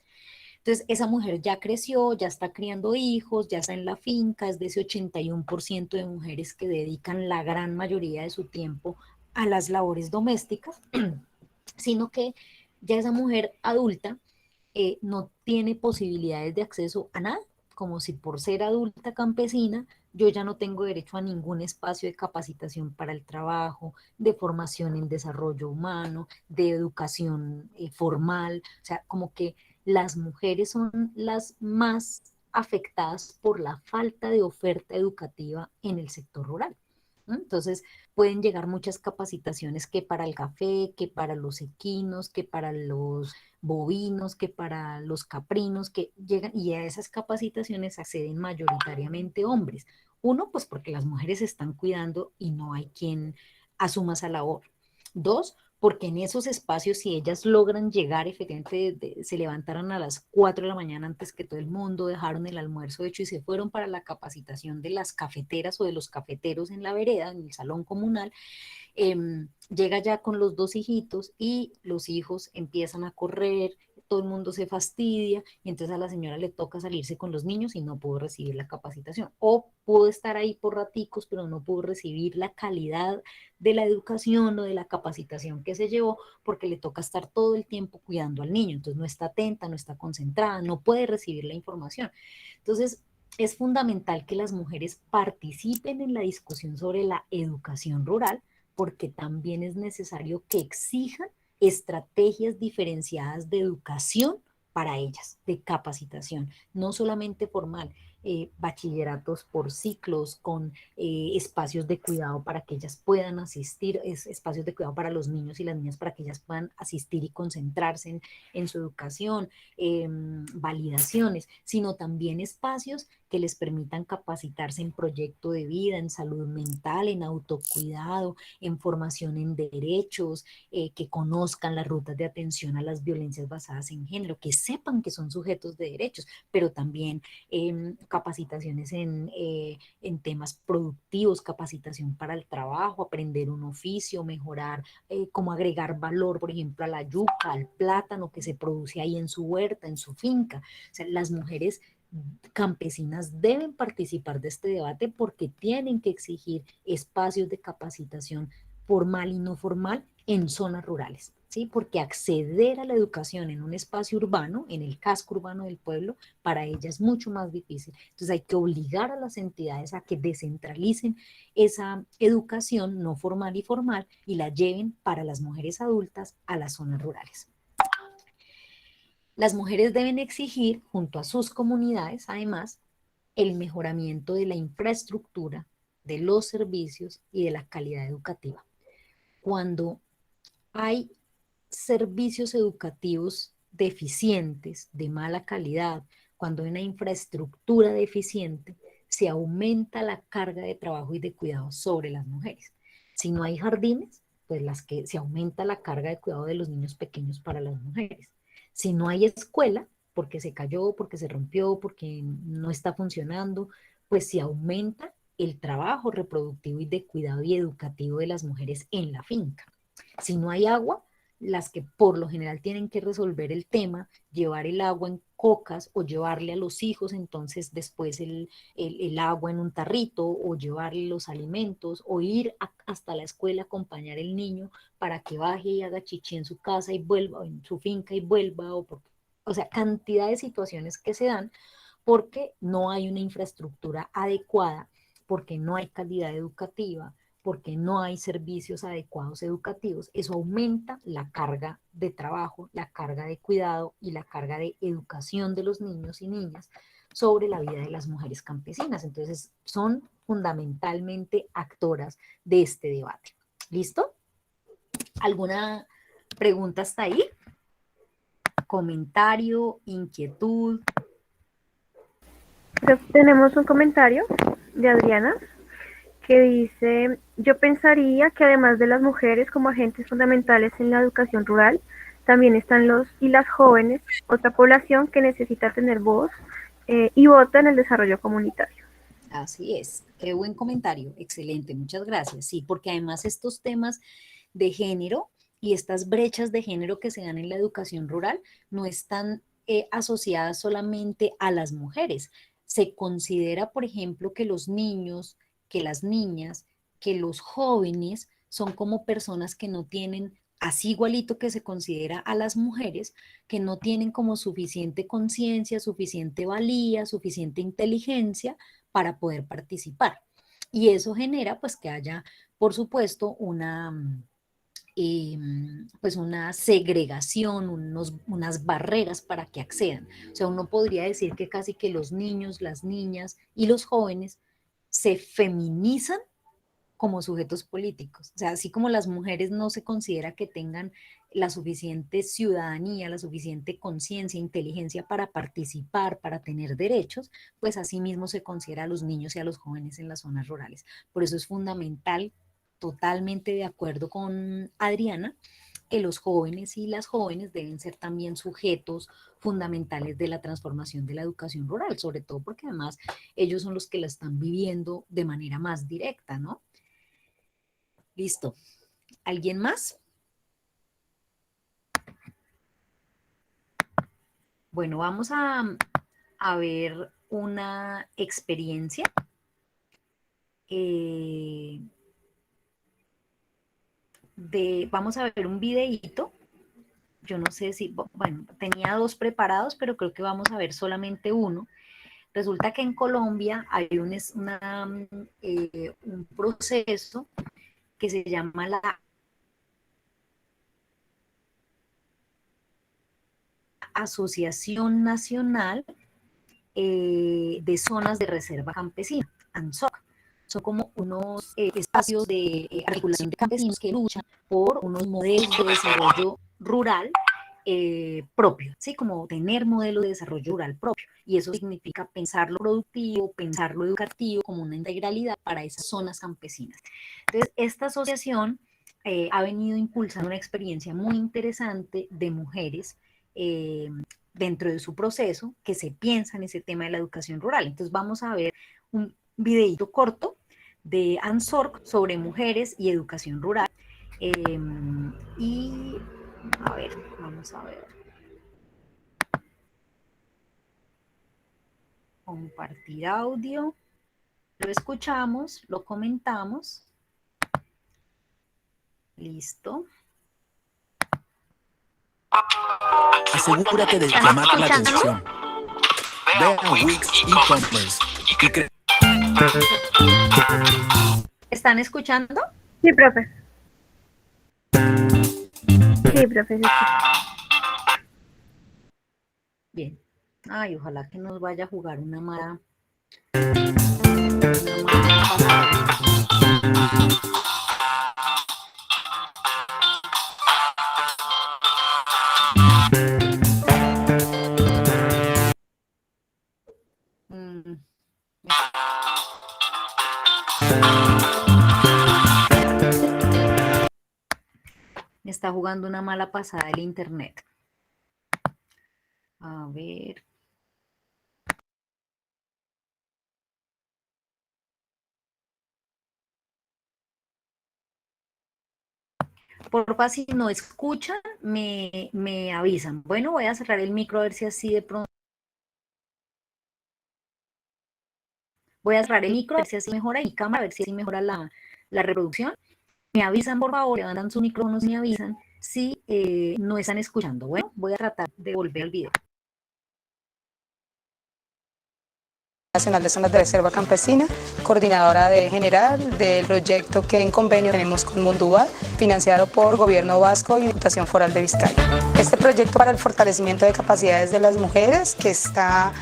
Entonces, esa mujer ya creció, ya está criando hijos, ya está en la finca, es de ese 81% de mujeres que dedican la gran mayoría de su tiempo a las labores domésticas, sino que ya esa mujer adulta no tiene posibilidades de acceso a nada, como si por ser adulta campesina yo ya no tengo derecho a ningún espacio de capacitación para el trabajo, de formación en desarrollo humano, de educación formal, o sea, como que las mujeres son las más afectadas por la falta de oferta educativa en el sector rural, ¿no? Entonces, pueden llegar muchas capacitaciones que para el café, que para los equinos, que para los bovinos, que para los caprinos, que llegan y a esas capacitaciones acceden mayoritariamente hombres. Uno, pues porque las mujeres se están cuidando y no hay quien asuma esa labor. Dos, porque en esos espacios, si ellas logran llegar, efectivamente se levantaron a las 4 de la mañana antes que todo el mundo, dejaron el almuerzo hecho y se fueron para la capacitación de las cafeteras o de los cafeteros en la vereda, en el salón comunal, llega ya con los dos hijitos y los hijos empiezan a correr, todo el mundo se fastidia y entonces a la señora le toca salirse con los niños y no pudo recibir la capacitación. O pudo estar ahí por raticos, pero no pudo recibir la calidad de la educación o de la capacitación que se llevó porque le toca estar todo el tiempo cuidando al niño. Entonces no está atenta, no está concentrada, no puede recibir la información. Entonces es fundamental que las mujeres participen en la discusión sobre la educación rural porque también es necesario que exijan estrategias diferenciadas de educación para ellas, de capacitación, no solamente formal, bachilleratos por ciclos, con espacios de cuidado para que ellas puedan asistir, espacios de cuidado para los niños y las niñas para que ellas puedan asistir y concentrarse en su educación, validaciones, sino también espacios que les permitan capacitarse en proyecto de vida, en salud mental, en autocuidado, en formación en derechos, que conozcan las rutas de atención a las violencias basadas en género, que sepan que son sujetos de derechos, pero también capacitaciones en temas productivos, capacitación para el trabajo, aprender un oficio, mejorar, cómo agregar valor, por ejemplo, a la yuca, al plátano que se produce ahí en su huerta, en su finca. O sea, las mujeres campesinas deben participar de este debate porque tienen que exigir espacios de capacitación formal y no formal en zonas rurales, ¿sí? Porque acceder a la educación en un espacio urbano, en el casco urbano del pueblo, para ella es mucho más difícil. Entonces hay que obligar a las entidades a que descentralicen esa educación no formal y formal y la lleven para las mujeres adultas a las zonas rurales. Las mujeres deben exigir, junto a sus comunidades, además, el mejoramiento de la infraestructura, de los servicios y de la calidad educativa. Cuando hay servicios educativos deficientes, de mala calidad, cuando hay una infraestructura deficiente, se aumenta la carga de trabajo y de cuidado sobre las mujeres. Si no hay jardines, pues se aumenta la carga de cuidado de los niños pequeños para las mujeres. Si no hay escuela, porque se cayó, porque se rompió, porque no está funcionando, pues se aumenta el trabajo reproductivo y de cuidado y educativo de las mujeres en la finca. Si no hay agua, las que por lo general tienen que resolver el tema, llevar el agua en cocas o llevarle a los hijos entonces después el agua en un tarrito o llevarle los alimentos o ir hasta la escuela a acompañar al niño para que baje y haga chichi en su casa y vuelva, en su finca y vuelva, o sea, cantidad de situaciones que se dan porque no hay una infraestructura adecuada, porque no hay calidad educativa, porque no hay servicios adecuados educativos. Eso aumenta la carga de trabajo, la carga de cuidado y la carga de educación de los niños y niñas sobre la vida de las mujeres campesinas. Entonces, son fundamentalmente actoras de este debate. ¿Listo? ¿Alguna pregunta hasta ahí? ¿Comentario? ¿Inquietud? Tenemos un comentario de Adriana que dice, yo pensaría que además de las mujeres como agentes fundamentales en la educación rural, también están los y las jóvenes, otra población que necesita tener voz y voto en el desarrollo comunitario. Así es, qué buen comentario, excelente, muchas gracias. Sí, porque además estos temas de género y estas brechas de género que se dan en la educación rural no están asociadas solamente a las mujeres. Se considera, por ejemplo, que los niños, que las niñas, que los jóvenes son como personas que no tienen, así igualito que se considera a las mujeres, que no tienen como suficiente conciencia, suficiente valía, suficiente inteligencia para poder participar. Y eso genera pues que haya, por supuesto, pues una segregación, unas barreras para que accedan. O sea, uno podría decir que casi que los niños, las niñas y los jóvenes se feminizan como sujetos políticos. O sea, así como las mujeres no se considera que tengan la suficiente ciudadanía, la suficiente conciencia, inteligencia para participar, para tener derechos, pues así mismo se considera a los niños y a los jóvenes en las zonas rurales. Por eso es fundamental, totalmente de acuerdo con Adriana, que los jóvenes y las jóvenes deben ser también sujetos fundamentales de la transformación de la educación rural, sobre todo porque además ellos son los que la están viviendo de manera más directa, ¿no? Listo. ¿Alguien más? Bueno, vamos a ver una experiencia. Vamos a ver un videíto. Yo no sé si, bueno, tenía 2 preparados, pero creo que vamos a ver solamente uno. Resulta que en Colombia hay un proceso que se llama la Asociación Nacional de Zonas de Reserva Campesina, ANZOC. Son como unos espacios de articulación de campesinos que luchan por unos modelos de desarrollo rural propio, ¿sí? Como tener modelos de desarrollo rural propio. Y eso significa pensar lo productivo, pensar lo educativo como una integralidad para esas zonas campesinas. Entonces, esta asociación ha venido impulsando una experiencia muy interesante de mujeres dentro de su proceso que se piensa en ese tema de la educación rural. Entonces vamos a ver un videito corto de ANZORC sobre mujeres y educación rural. Y a ver, vamos a ver. Compartir audio. Lo escuchamos, lo comentamos. Listo. Asegúrate de llamar la atención. Ve a Wix e-commerce y ¿Están escuchando? Sí, profe. Sí, profe. Sí. Bien. Ay, ojalá que nos vaya a jugar una mala. Me está jugando una mala pasada el internet. A ver. Porfa, si no escuchan, me avisan. Bueno, voy a cerrar el micro a ver si así de pronto. Voy a cerrar el micro a ver si así mejora mi cámara, a ver si así mejora la reproducción. Me avisan, por favor, levantan sus micrófonos y me avisan si no están escuchando. Bueno, voy a tratar de volver al video. Nacional de Zonas de Reserva Campesina, coordinadora general del proyecto que en convenio tenemos con Mundubat, financiado por Gobierno Vasco y Diputación Foral de Vizcaya. Este proyecto para el fortalecimiento de capacidades de las mujeres, que está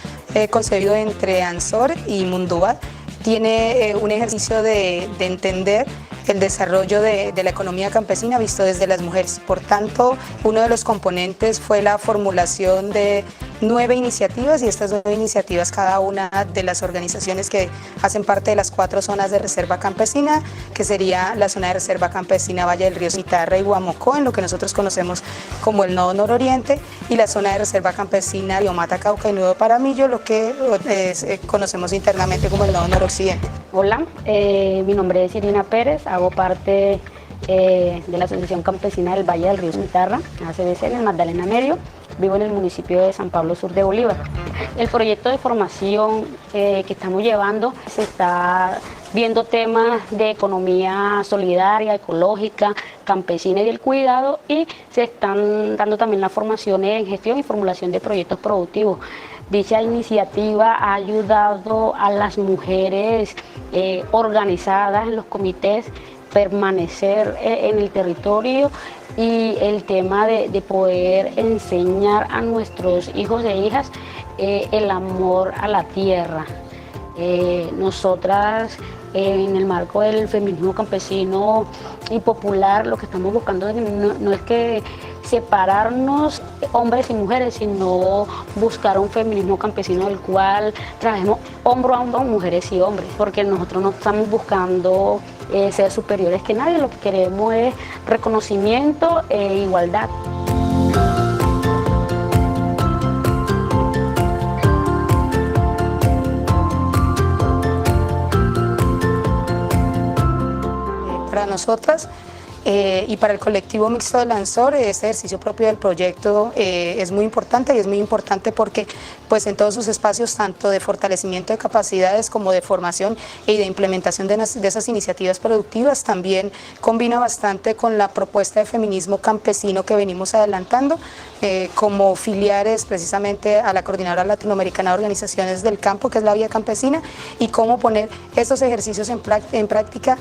concebido entre ANZOR y Mundubat, tiene un ejercicio de entender el desarrollo de la economía campesina visto desde las mujeres. Por tanto, uno de los componentes fue la formulación de 9 iniciativas, y estas 9 iniciativas, cada una de las organizaciones que hacen parte de las 4 zonas de reserva campesina, que sería la zona de reserva campesina Valle del Río Citarra y Guamocó, en lo que nosotros conocemos como el Nodo Nororiente, y la zona de reserva campesina Biomata, Cauca y Nudo Paramillo, lo que conocemos internamente como el Nodo Noroccidente. Hola, mi nombre es Irina Pérez, hago parte de la Asociación Campesina del Valle del Río Citarra, ACBC, en el Magdalena Medio. Vivo en el municipio de San Pablo Sur de Bolívar. El proyecto de formación que estamos llevando, se está viendo temas de economía solidaria, ecológica, campesina y del cuidado, y se están dando también las formaciones en gestión y formulación de proyectos productivos. Dicha iniciativa ha ayudado a las mujeres organizadas en los comités permanecer en el territorio, y el tema de poder enseñar a nuestros hijos e hijas el amor a la tierra. Nosotras, en el marco del feminismo campesino y popular, lo que estamos buscando no es que separarnos hombres y mujeres, sino buscar un feminismo campesino del cual trabajemos hombro a hombro, mujeres y hombres, porque nosotros no estamos buscando ser superiores que nadie, lo que queremos es reconocimiento e igualdad. Para nosotras, Y para el colectivo mixto de Lanzor, este ejercicio propio del proyecto es muy importante, y es muy importante porque pues, en todos sus espacios, tanto de fortalecimiento de capacidades como de formación y de implementación de esas iniciativas productivas, también combina bastante con la propuesta de feminismo campesino que venimos adelantando, como filiares precisamente a la Coordinadora Latinoamericana de Organizaciones del Campo, que es la Vía Campesina, y cómo poner estos ejercicios en práctica,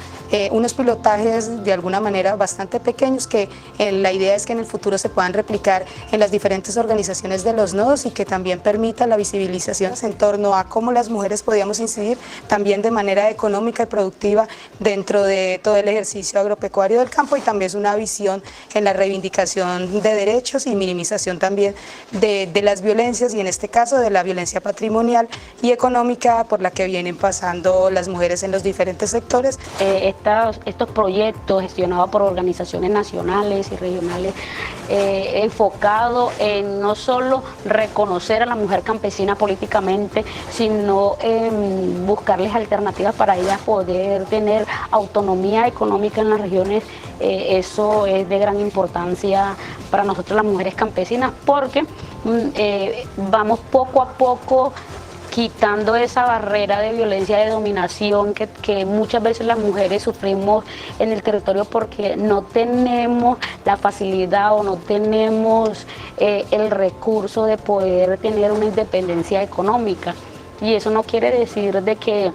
unos pilotajes de alguna manera bastante pequeños que la idea es que en el futuro se puedan replicar en las diferentes organizaciones de los nodos y que también permita la visibilización en torno a cómo las mujeres podíamos incidir también de manera económica y productiva dentro de todo el ejercicio agropecuario del campo, y también es una visión en la reivindicación de derechos y minimización también de las violencias, y en este caso de la violencia patrimonial y económica por la que vienen pasando las mujeres en los diferentes sectores. Estos proyectos gestionados por organizaciones nacionales y regionales enfocado en no solo reconocer a la mujer campesina políticamente, sino en buscarles alternativas para ellas poder tener autonomía económica en las regiones. Eso es de gran importancia para nosotros las mujeres campesinas, porque vamos poco a poco quitando esa barrera de violencia, de dominación que muchas veces las mujeres sufrimos en el territorio porque no tenemos la facilidad o no tenemos el recurso de poder tener una independencia económica. Y eso no quiere decir de que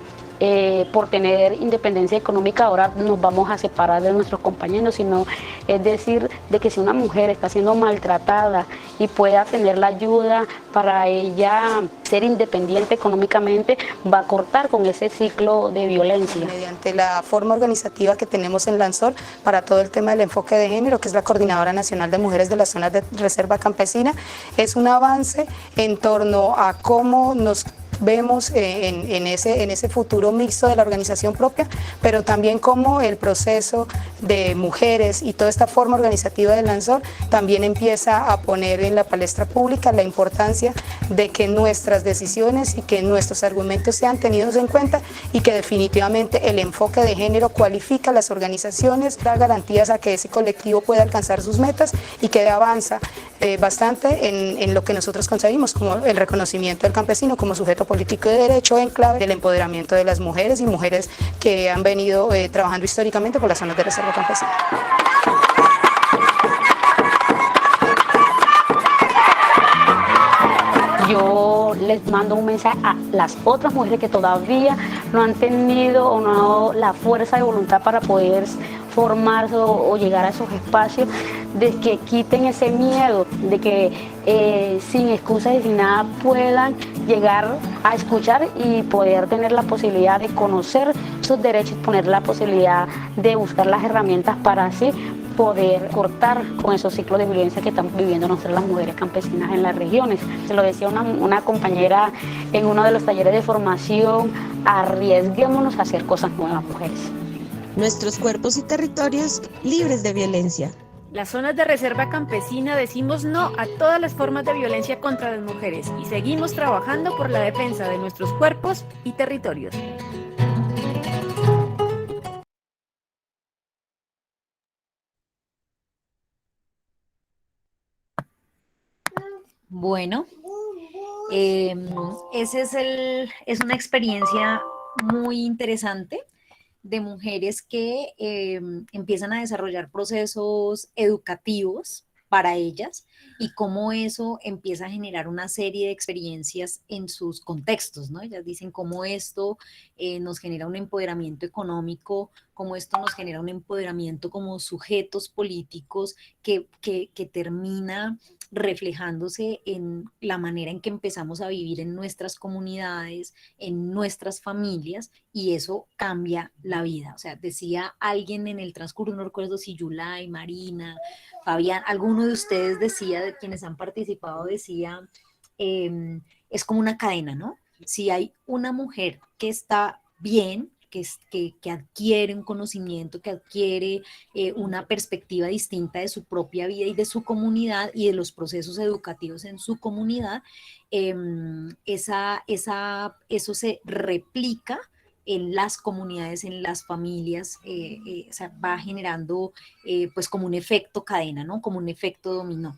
por tener independencia económica ahora nos vamos a separar de nuestros compañeros, sino es decir, de que si una mujer está siendo maltratada y pueda tener la ayuda para ella ser independiente económicamente, va a cortar con ese ciclo de violencia. Mediante la forma organizativa que tenemos en Lanzor para todo el tema del enfoque de género, que es la Coordinadora Nacional de Mujeres de las Zonas de Reserva Campesina, es un avance en torno a cómo nos vemos en ese futuro mixto de la organización propia, pero también como el proceso de mujeres y toda esta forma organizativa del Lanzor también empieza a poner en la palestra pública la importancia de que nuestras decisiones y que nuestros argumentos sean tenidos en cuenta, y que definitivamente el enfoque de género cualifica a las organizaciones, da garantías a que ese colectivo pueda alcanzar sus metas y que avanza bastante en lo que nosotros concebimos como el reconocimiento del campesino como sujeto político de derecho en clave del empoderamiento de las mujeres, y mujeres que han venido trabajando históricamente por las zonas de reserva campesina. Yo les mando un mensaje a las otras mujeres que todavía no han tenido o no la fuerza de voluntad para poder formarse o llegar a esos espacios, de que quiten ese miedo, de que sin excusas y sin nada puedan llegar a escuchar y poder tener la posibilidad de conocer sus derechos, poner la posibilidad de buscar las herramientas para así poder cortar con esos ciclos de violencia que estamos viviendo nosotras las mujeres campesinas en las regiones. Se lo decía una compañera en uno de los talleres de formación: arriesguémonos a hacer cosas nuevas, mujeres. Nuestros cuerpos y territorios libres de violencia. Las zonas de reserva campesina decimos no a todas las formas de violencia contra las mujeres y seguimos trabajando por la defensa de nuestros cuerpos y territorios. Bueno, ese es una experiencia muy interesante de mujeres que empiezan a desarrollar procesos educativos para ellas, y cómo eso empieza a generar una serie de experiencias en sus contextos, ¿no? Ellas dicen cómo esto nos genera un empoderamiento económico, cómo esto nos genera un empoderamiento como sujetos políticos que termina reflejándose en la manera en que empezamos a vivir en nuestras comunidades, en nuestras familias, y eso cambia la vida. O sea, decía alguien en el transcurso, no recuerdo si Yulay, Marina, Fabián, alguno de ustedes decía, de quienes han participado, decía, es como una cadena, ¿no? Si hay una mujer que está bien, que adquiere un conocimiento, que adquiere una perspectiva distinta de su propia vida y de su comunidad y de los procesos educativos en su comunidad, eso se replica en las comunidades, en las familias, o sea, va generando pues como un efecto cadena, ¿no? Como un efecto dominó.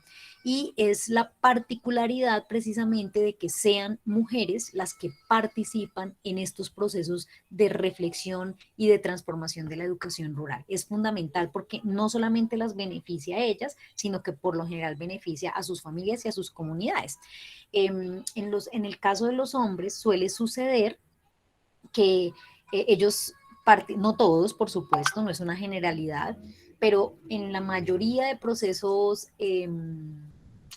Y es la particularidad precisamente de que sean mujeres las que participan en estos procesos de reflexión y de transformación de la educación rural. Es fundamental porque no solamente las beneficia a ellas, sino que por lo general beneficia a sus familias y a sus comunidades. En el caso de los hombres suele suceder que ellos, no todos, por supuesto, no es una generalidad, pero en la mayoría de procesos,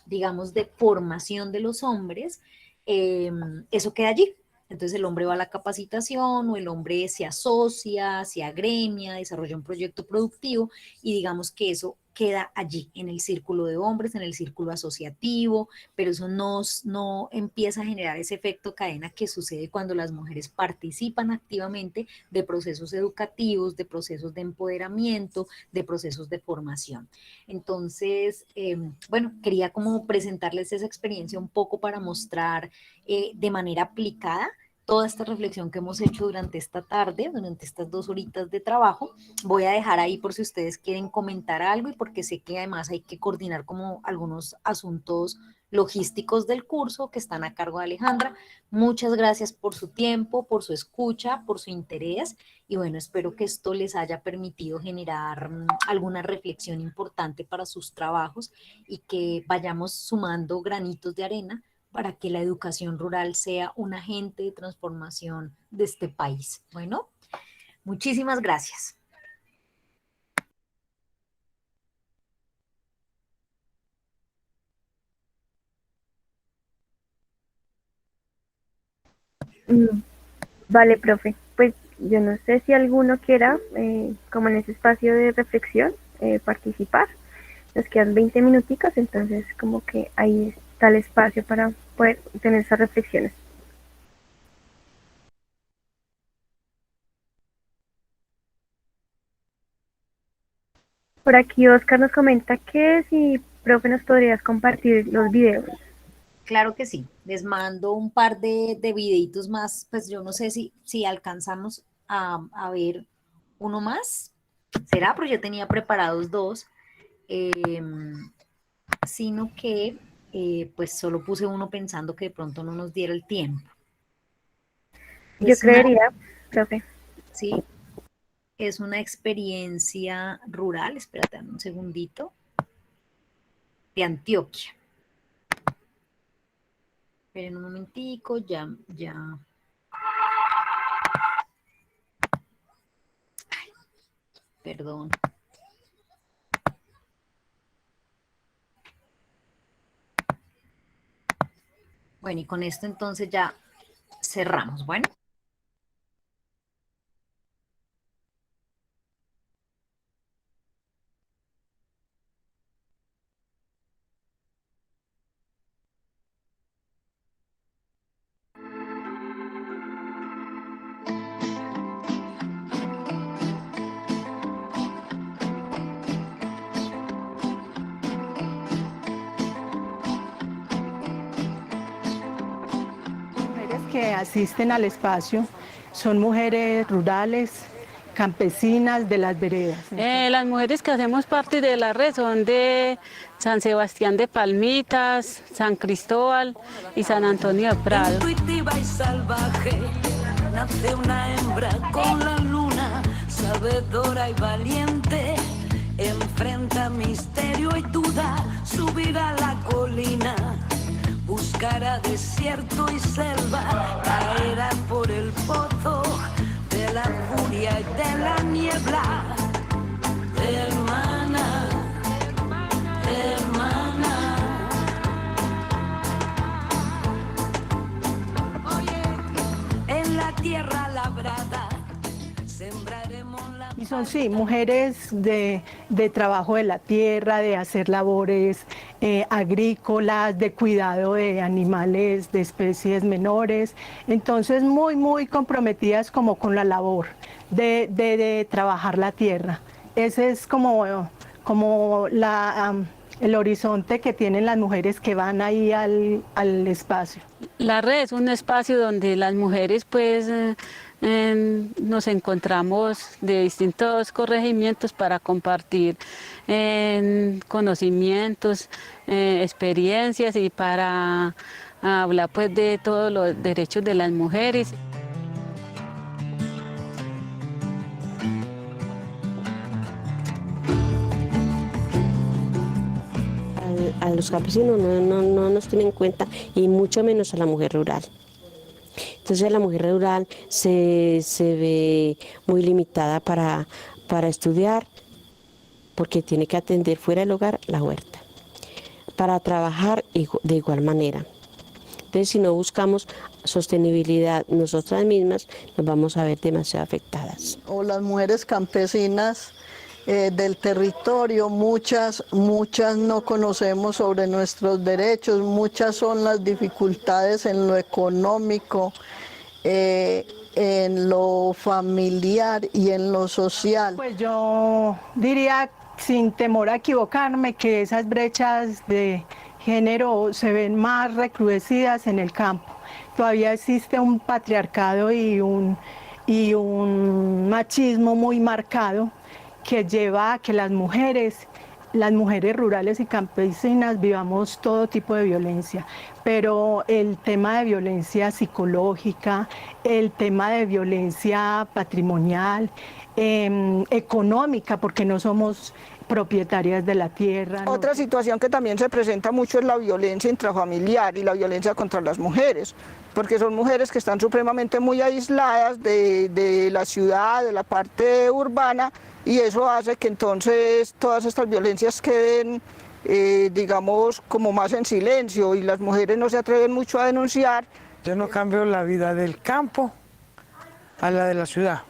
digamos, de formación de los hombres, eso queda allí. Entonces el hombre va a la capacitación o el hombre se asocia, se agremia, desarrolla un proyecto productivo y digamos que eso queda allí, en el círculo de hombres, en el círculo asociativo, pero eso no empieza a generar ese efecto cadena que sucede cuando las mujeres participan activamente de procesos educativos, de procesos de empoderamiento, de procesos de formación. Entonces, bueno, quería como presentarles esa experiencia un poco para mostrar de manera aplicada toda esta reflexión que hemos hecho durante esta tarde, durante estas 2 horitas de trabajo. Voy a dejar ahí por si ustedes quieren comentar algo y porque sé que además hay que coordinar como algunos asuntos logísticos del curso que están a cargo de Alejandra. Muchas gracias por su tiempo, por su escucha, por su interés y bueno, espero que esto les haya permitido generar alguna reflexión importante para sus trabajos y que vayamos sumando granitos de arena para que la educación rural sea un agente de transformación de este país. Bueno, muchísimas gracias. Vale, profe. Pues yo no sé si alguno quiera, como en ese espacio de reflexión, participar. Nos quedan 20 minuticos, entonces como que ahí está el espacio para poder tener esas reflexiones. Por aquí Oscar nos comenta que si, profe, nos podrías compartir los videos. Claro que sí, les mando un par de videitos más, pues yo no sé si alcanzamos a ver uno más, será, pero yo tenía preparados 2, sino que pues solo puse uno pensando que de pronto no nos diera el tiempo. Yo creería, profe. Sí, es una experiencia rural, espérate dame un segundito, de Antioquia. Esperen un momentico, ya. Ay, perdón. Bueno, y con esto entonces ya cerramos. Bueno. Que asisten al espacio son mujeres rurales, campesinas de las veredas. Las mujeres que hacemos parte de la red son de San Sebastián de Palmitas, San Cristóbal y San Antonio de Prado. Intuitiva y salvaje, nace una hembra con la luna, sabedora y valiente, enfrenta misterio y duda, subirá la colina. Buscará desierto y selva, caerá por el pozo de la furia y de la niebla. Hermana, hermana. Oye, en la tierra labrada sembraremos la... Y son, sí, mujeres de trabajo de la tierra, de hacer labores agrícolas, de cuidado de animales, de especies menores. Entonces, muy comprometidas como con la labor de trabajar la tierra. Ese es como el horizonte que tienen las mujeres que van ahí al espacio. La red es un espacio donde las mujeres pues nos encontramos de distintos corregimientos para compartir conocimientos, experiencias y para hablar pues de todos los derechos de las mujeres. A los campesinos no nos tienen en cuenta y mucho menos a la mujer rural. Entonces la mujer rural se ve muy limitada para estudiar porque tiene que atender fuera del hogar la huerta, para trabajar de igual manera. Entonces si no buscamos sostenibilidad nosotras mismas nos vamos a ver demasiado afectadas. O las mujeres campesinas del territorio, muchas no conocemos sobre nuestros derechos, muchas son las dificultades en lo económico, en lo familiar y en lo social. Pues yo diría, sin temor a equivocarme, que esas brechas de género se ven más recrudecidas en el campo. Todavía existe un patriarcado y un machismo muy marcado que lleva a que las mujeres rurales y campesinas vivamos todo tipo de violencia, pero el tema de violencia psicológica, el tema de violencia patrimonial, económica, porque no somos propietarias de la tierra. Otra situación que también se presenta mucho es la violencia intrafamiliar y la violencia contra las mujeres, porque son mujeres que están supremamente muy aisladas de la ciudad, de la parte urbana, y eso hace que entonces todas estas violencias queden, digamos, como más en silencio y las mujeres no se atreven mucho a denunciar. Yo no cambio la vida del campo a la de la ciudad,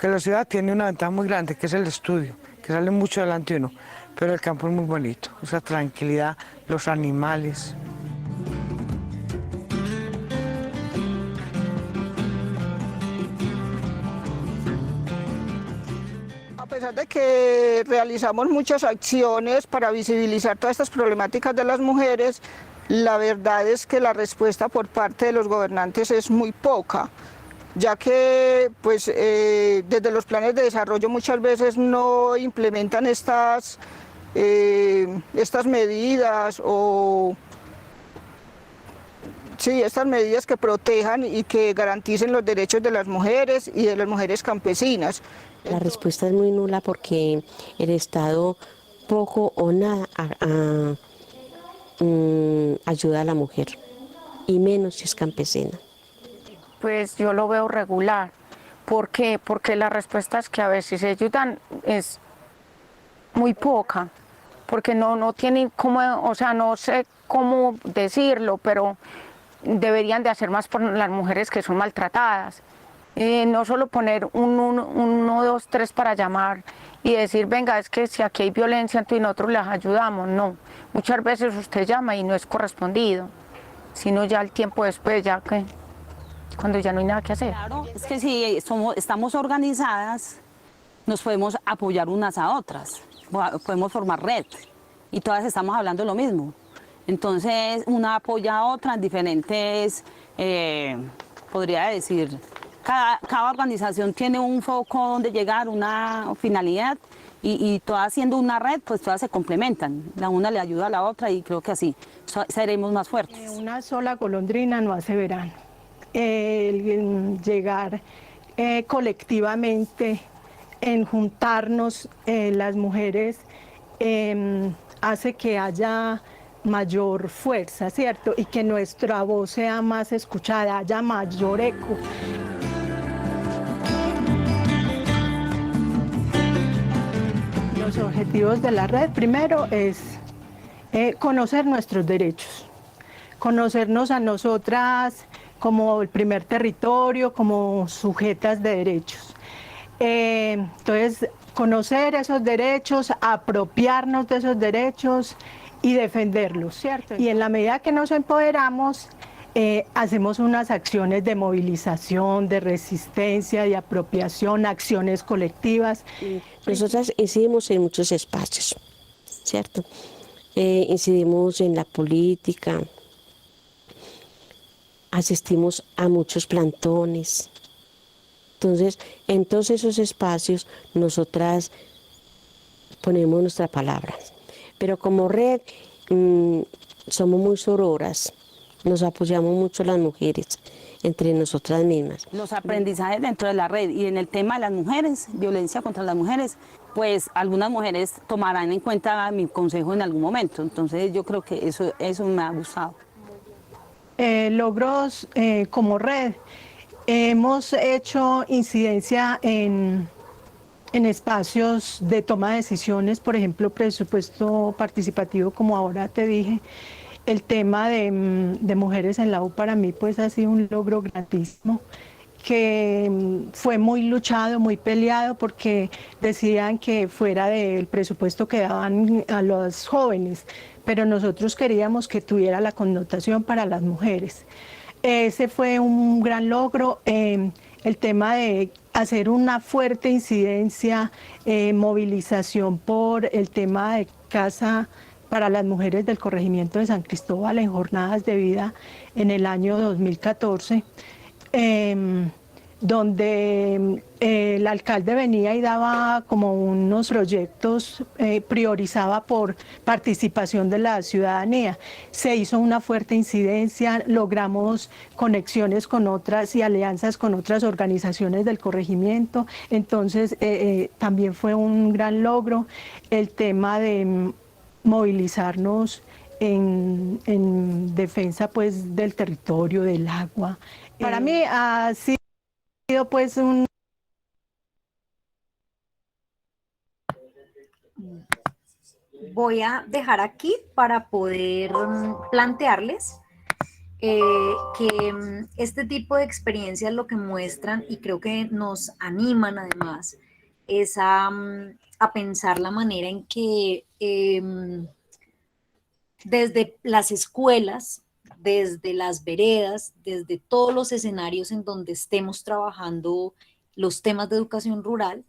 que la ciudad tiene una ventaja muy grande, que es el estudio, que sale mucho adelante uno, pero el campo es muy bonito, esa tranquilidad, los animales. A pesar de que realizamos muchas acciones para visibilizar todas estas problemáticas de las mujeres, la verdad es que la respuesta por parte de los gobernantes es muy poca, ya que pues, desde los planes de desarrollo muchas veces no implementan estas medidas o sí, estas medidas que protejan y que garanticen los derechos de las mujeres y de las mujeres campesinas. La respuesta es muy nula porque el Estado poco o nada ayuda a la mujer, y menos si es campesina. Pues yo lo veo regular. ¿Por qué? Porque las respuestas que a veces se ayudan es muy poca, porque no tienen cómo, o sea, no sé cómo decirlo, pero deberían de hacer más por las mujeres que son maltratadas. No solo poner un 1, 2, 3 para llamar y decir, venga, es que si aquí hay violencia, entonces nosotros les ayudamos. No, muchas veces usted llama y no es correspondido, sino ya el tiempo después, ya que cuando ya no hay nada que hacer. Claro, es que si estamos organizadas, nos podemos apoyar unas a otras, podemos formar red y todas estamos hablando lo mismo. Entonces, una apoya a otra en diferentes, podría decir, cada organización tiene un foco donde llegar, una finalidad, y todas siendo una red, pues todas se complementan. La una le ayuda a la otra y creo que así seremos más fuertes. Una sola golondrina no hace verano. El llegar colectivamente, en juntarnos las mujeres, hace que haya mayor fuerza, ¿cierto? Y que nuestra voz sea más escuchada, haya mayor eco. Los objetivos de la red, primero, es conocer nuestros derechos, conocernos a nosotras como el primer territorio, como sujetas de derechos. Entonces, conocer esos derechos, apropiarnos de esos derechos y defenderlos, ¿cierto? Y en la medida que nos empoderamos, hacemos unas acciones de movilización, de resistencia, de apropiación, acciones colectivas. Nosotras incidimos en muchos espacios, ¿cierto? Incidimos en la política, asistimos a muchos plantones, Entonces, en todos esos espacios, nosotras ponemos nuestra palabra. Pero como red, somos muy sororas, nos apoyamos mucho las mujeres, entre nosotras mismas. Los aprendizajes dentro de la red y en el tema de las mujeres, violencia contra las mujeres, pues algunas mujeres tomarán en cuenta mi consejo en algún momento. Entonces yo creo que eso me ha gustado. Logros como red. Hemos hecho incidencia en espacios de toma de decisiones, por ejemplo, presupuesto participativo, como ahora te dije. El tema de mujeres en la U para mí pues ha sido un logro grandísimo, que fue muy luchado, muy peleado, porque decían que fuera del presupuesto que daban a los jóvenes, pero nosotros queríamos que tuviera la connotación para las mujeres. Ese fue un gran logro. El tema de hacer una fuerte incidencia, movilización por el tema de casa para las mujeres del corregimiento de San Cristóbal en jornadas de vida en el año 2014, donde el alcalde venía y daba como unos proyectos, priorizaba por participación de la ciudadanía. Se hizo una fuerte incidencia, logramos conexiones con otras y alianzas con otras organizaciones del corregimiento, entonces también fue un gran logro el tema de movilizarnos en defensa pues del territorio, del agua. Para mí ha sido pues un... Voy a dejar aquí para poder plantearles que este tipo de experiencias lo que muestran, y creo que nos animan además, es a pensar la manera en que desde las escuelas, desde las veredas, desde todos los escenarios en donde estemos trabajando los temas de educación rural,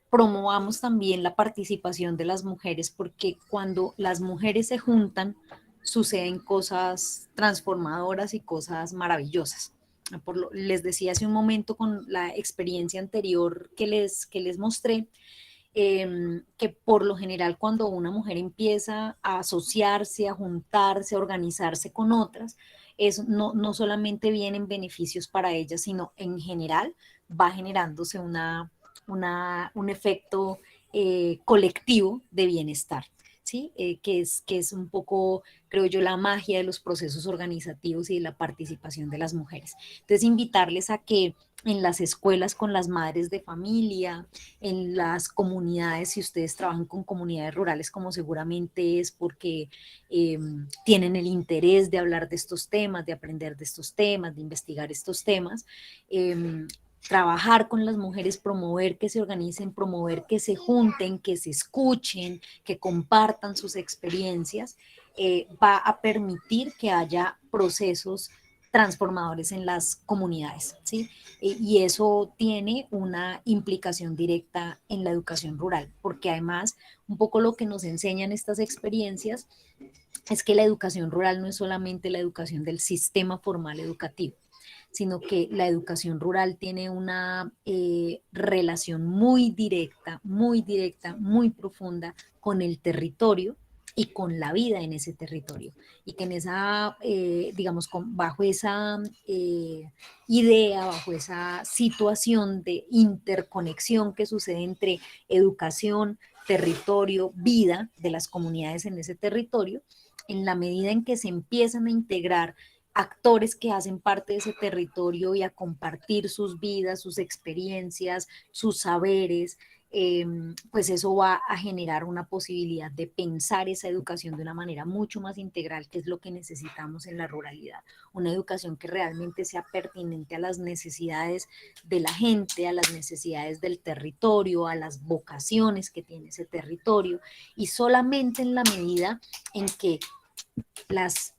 promovamos también la participación de las mujeres, porque cuando las mujeres se juntan, suceden cosas transformadoras y cosas maravillosas. Les decía hace un momento con la experiencia anterior que les mostré, que por lo general cuando una mujer empieza a asociarse, a juntarse, a organizarse con otras, no solamente vienen beneficios para ellas, sino en general va generándose un efecto colectivo de bienestar. ¿Sí? Que es un poco, creo yo, la magia de los procesos organizativos y de la participación de las mujeres. Entonces, invitarles a que en las escuelas con las madres de familia, en las comunidades, si ustedes trabajan con comunidades rurales, como seguramente es porque tienen el interés de hablar de estos temas, de aprender de estos temas, de investigar estos temas, trabajar con las mujeres, promover que se organicen, promover que se junten, que se escuchen, que compartan sus experiencias, va a permitir que haya procesos transformadores en las comunidades, ¿sí? Y eso tiene una implicación directa en la educación rural, porque además un poco lo que nos enseñan estas experiencias es que la educación rural no es solamente la educación del sistema formal educativo, sino que la educación rural tiene una relación muy directa, muy profunda con el territorio y con la vida en ese territorio. Y que en esa, digamos, bajo esa idea, bajo esa situación de interconexión que sucede entre educación, territorio, vida de las comunidades en ese territorio, en la medida en que se empiezan a integrar actores que hacen parte de ese territorio y a compartir sus vidas, sus experiencias, sus saberes, pues eso va a generar una posibilidad de pensar esa educación de una manera mucho más integral, que es lo que necesitamos en la ruralidad. Una educación que realmente sea pertinente a las necesidades de la gente, a las necesidades del territorio, a las vocaciones que tiene ese territorio, y solamente en la medida en que las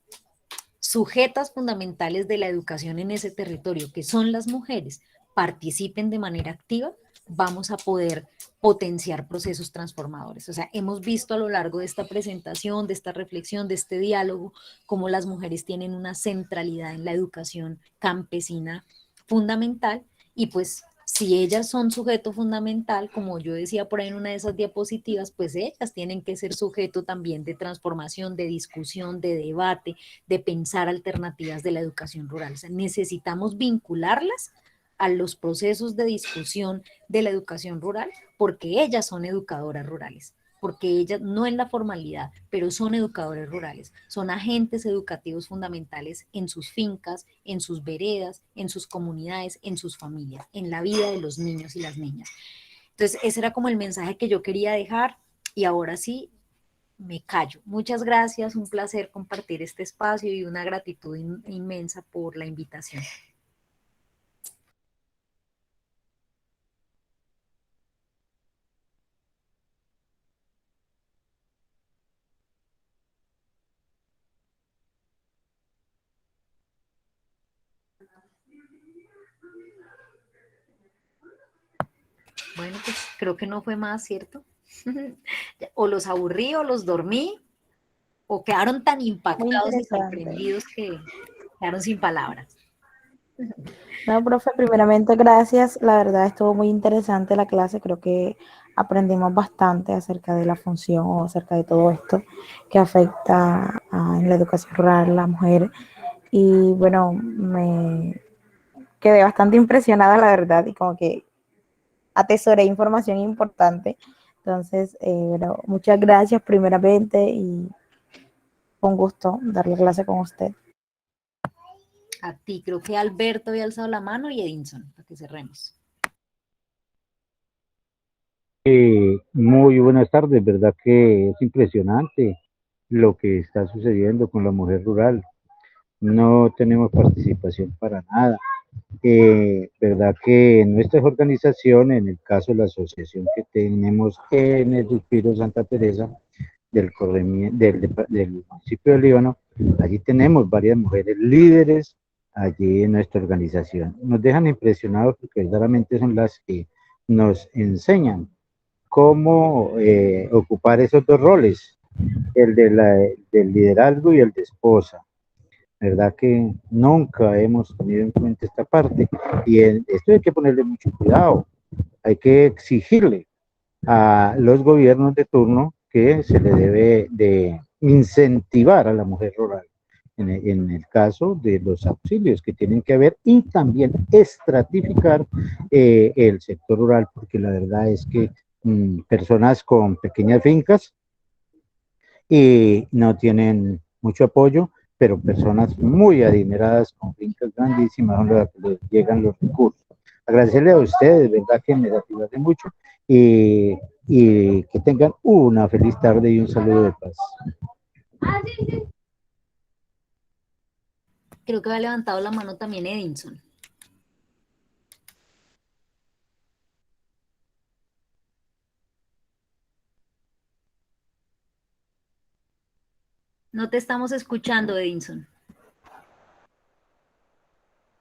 sujetas fundamentales de la educación en ese territorio, que son las mujeres, participen de manera activa, vamos a poder potenciar procesos transformadores. O sea, hemos visto a lo largo de esta presentación, de esta reflexión, de este diálogo, cómo las mujeres tienen una centralidad en la educación campesina fundamental, Y pues si ellas son sujeto fundamental, como yo decía por ahí en una de esas diapositivas, pues ellas tienen que ser sujeto también de transformación, de discusión, de debate, de pensar alternativas de la educación rural. O sea, necesitamos vincularlas a los procesos de discusión de la educación rural, porque ellas son educadoras rurales, porque ellas, no en la formalidad, pero son educadores rurales, son agentes educativos fundamentales en sus fincas, en sus veredas, en sus comunidades, en sus familias, en la vida de los niños y las niñas. Entonces, ese era como el mensaje que yo quería dejar, y ahora sí, me callo. Muchas gracias, un placer compartir este espacio y una gratitud inmensa por la invitación. Bueno, pues creo que no fue más, ¿cierto? O los aburrí, o los dormí, o quedaron tan impactados y sorprendidos que quedaron sin palabras. No, profe, primeramente gracias. La verdad estuvo muy interesante la clase. Creo que aprendimos bastante acerca de la función o acerca de todo esto que afecta en la educación rural a la mujer. Y bueno, me quedé bastante impresionada, la verdad, y como que atesoré información importante. Entonces, bueno, muchas gracias primeramente y con gusto dar la clase con usted. A ti, creo que Alberto había alzado la mano y Edinson, para que cerremos. Muy buenas tardes, verdad que es impresionante lo que está sucediendo con la mujer rural. No tenemos participación para nada. Verdad que en nuestras organizaciones, en el caso de la asociación que tenemos en el Suspiro Santa Teresa del municipio de Líbano, allí tenemos varias mujeres líderes allí en nuestra organización. Nos dejan impresionados porque verdaderamente son las que nos enseñan cómo ocupar esos dos roles, el del liderazgo y el de esposa. ¿Verdad que nunca hemos tenido en cuenta esta parte? Y esto hay que ponerle mucho cuidado, hay que exigirle a los gobiernos de turno que se le debe de incentivar a la mujer rural, en el caso de los auxilios que tienen que haber, y también estratificar el sector rural, porque la verdad es que personas con pequeñas fincas y no tienen mucho apoyo, pero personas muy adineradas con fincas grandísimas son las que les llegan los recursos. Agradecerle a ustedes, verdad que me hace mucho, y que tengan una feliz tarde y un saludo de paz. Creo que había levantado la mano también Edinson. No te estamos escuchando, Edinson.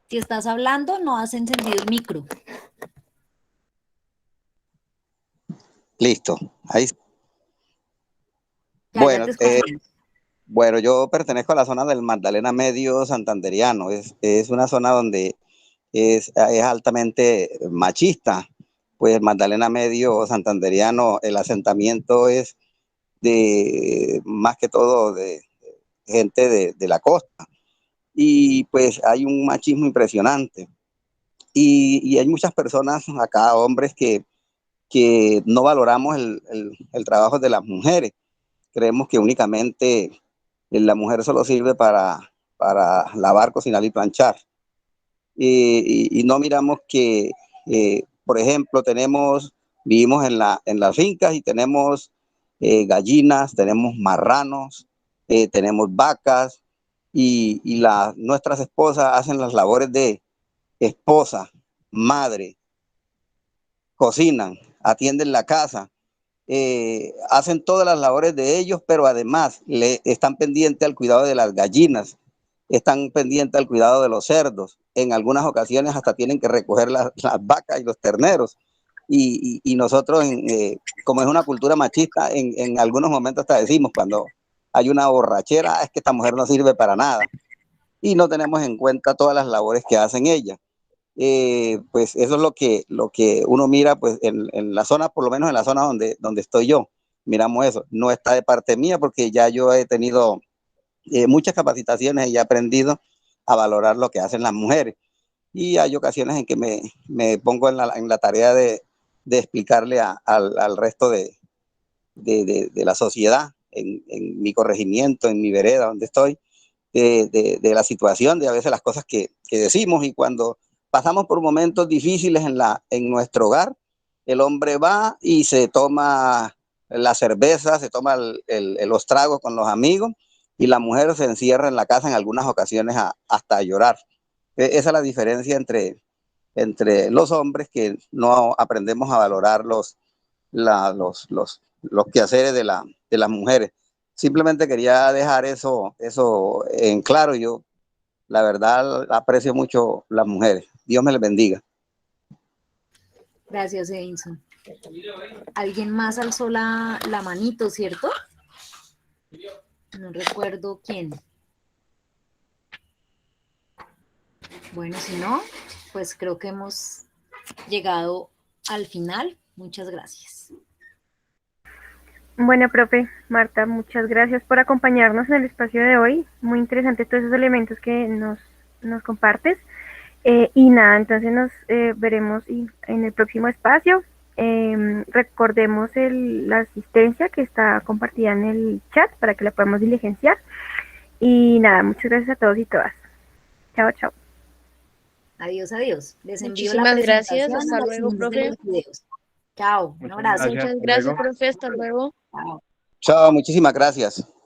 Si estás hablando, no has encendido el micro. Listo. Ahí. Ya, Bueno, ya te bueno, yo pertenezco a la zona del Magdalena Medio Santanderiano. Es una zona donde es altamente machista. Pues el Magdalena Medio Santanderiano, el asentamiento es de más que todo de gente de la costa. Y pues hay un machismo impresionante. Y hay muchas personas acá, hombres, que no valoramos el trabajo de las mujeres. Creemos que únicamente la mujer solo sirve para lavar, cocinar y planchar. Y no miramos que, por ejemplo, vivimos en las fincas y tenemos gallinas, tenemos marranos, tenemos vacas, y nuestras esposas hacen las labores de esposa, madre, cocinan, atienden la casa, hacen todas las labores de ellos, pero además están pendientes al cuidado de las gallinas, están pendientes al cuidado de los cerdos. En algunas ocasiones hasta tienen que recoger las vacas y los terneros. Y nosotros, como es una cultura machista, en algunos momentos hasta decimos, cuando hay una borrachera, es que esta mujer no sirve para nada. Y no tenemos en cuenta todas las labores que hacen ellas. pues eso es lo que uno mira pues en la zona, por lo menos en la zona donde estoy yo, miramos eso. No está de parte mía porque ya yo he tenido muchas capacitaciones y he aprendido a valorar lo que hacen las mujeres. Y hay ocasiones en que me pongo en la tarea de explicarle al resto de la sociedad, en mi corregimiento, en mi vereda donde estoy, de la situación, de a veces las cosas que decimos, y cuando pasamos por momentos difíciles en nuestro hogar, el hombre va y se toma la cerveza, se toma los tragos con los amigos, y la mujer se encierra en la casa en algunas ocasiones hasta a llorar. Esa es la diferencia entre los hombres, que no aprendemos a valorar los quehaceres de las mujeres. Simplemente quería dejar eso en claro. Yo, la verdad, aprecio mucho las mujeres. Dios me les bendiga. Gracias, Edinson. ¿Alguien más alzó la manito, cierto? No recuerdo quién. Bueno, si no, pues creo que hemos llegado al final. Muchas gracias. Bueno, profe, Marta, muchas gracias por acompañarnos en el espacio de hoy. Muy interesante todos esos elementos que nos compartes. Y nada, entonces nos veremos en el próximo espacio. Recordemos la asistencia que está compartida en el chat para que la podamos diligenciar. Y nada, muchas gracias a todos y todas. Chao, chao. Adiós, adiós. Les envío Muchísimas la gracias. presentación Hasta y los luego, links de profe. los videos. Chao. Un abrazo. Muchas gracias, profe. Hasta luego. Chao, muchísimas gracias.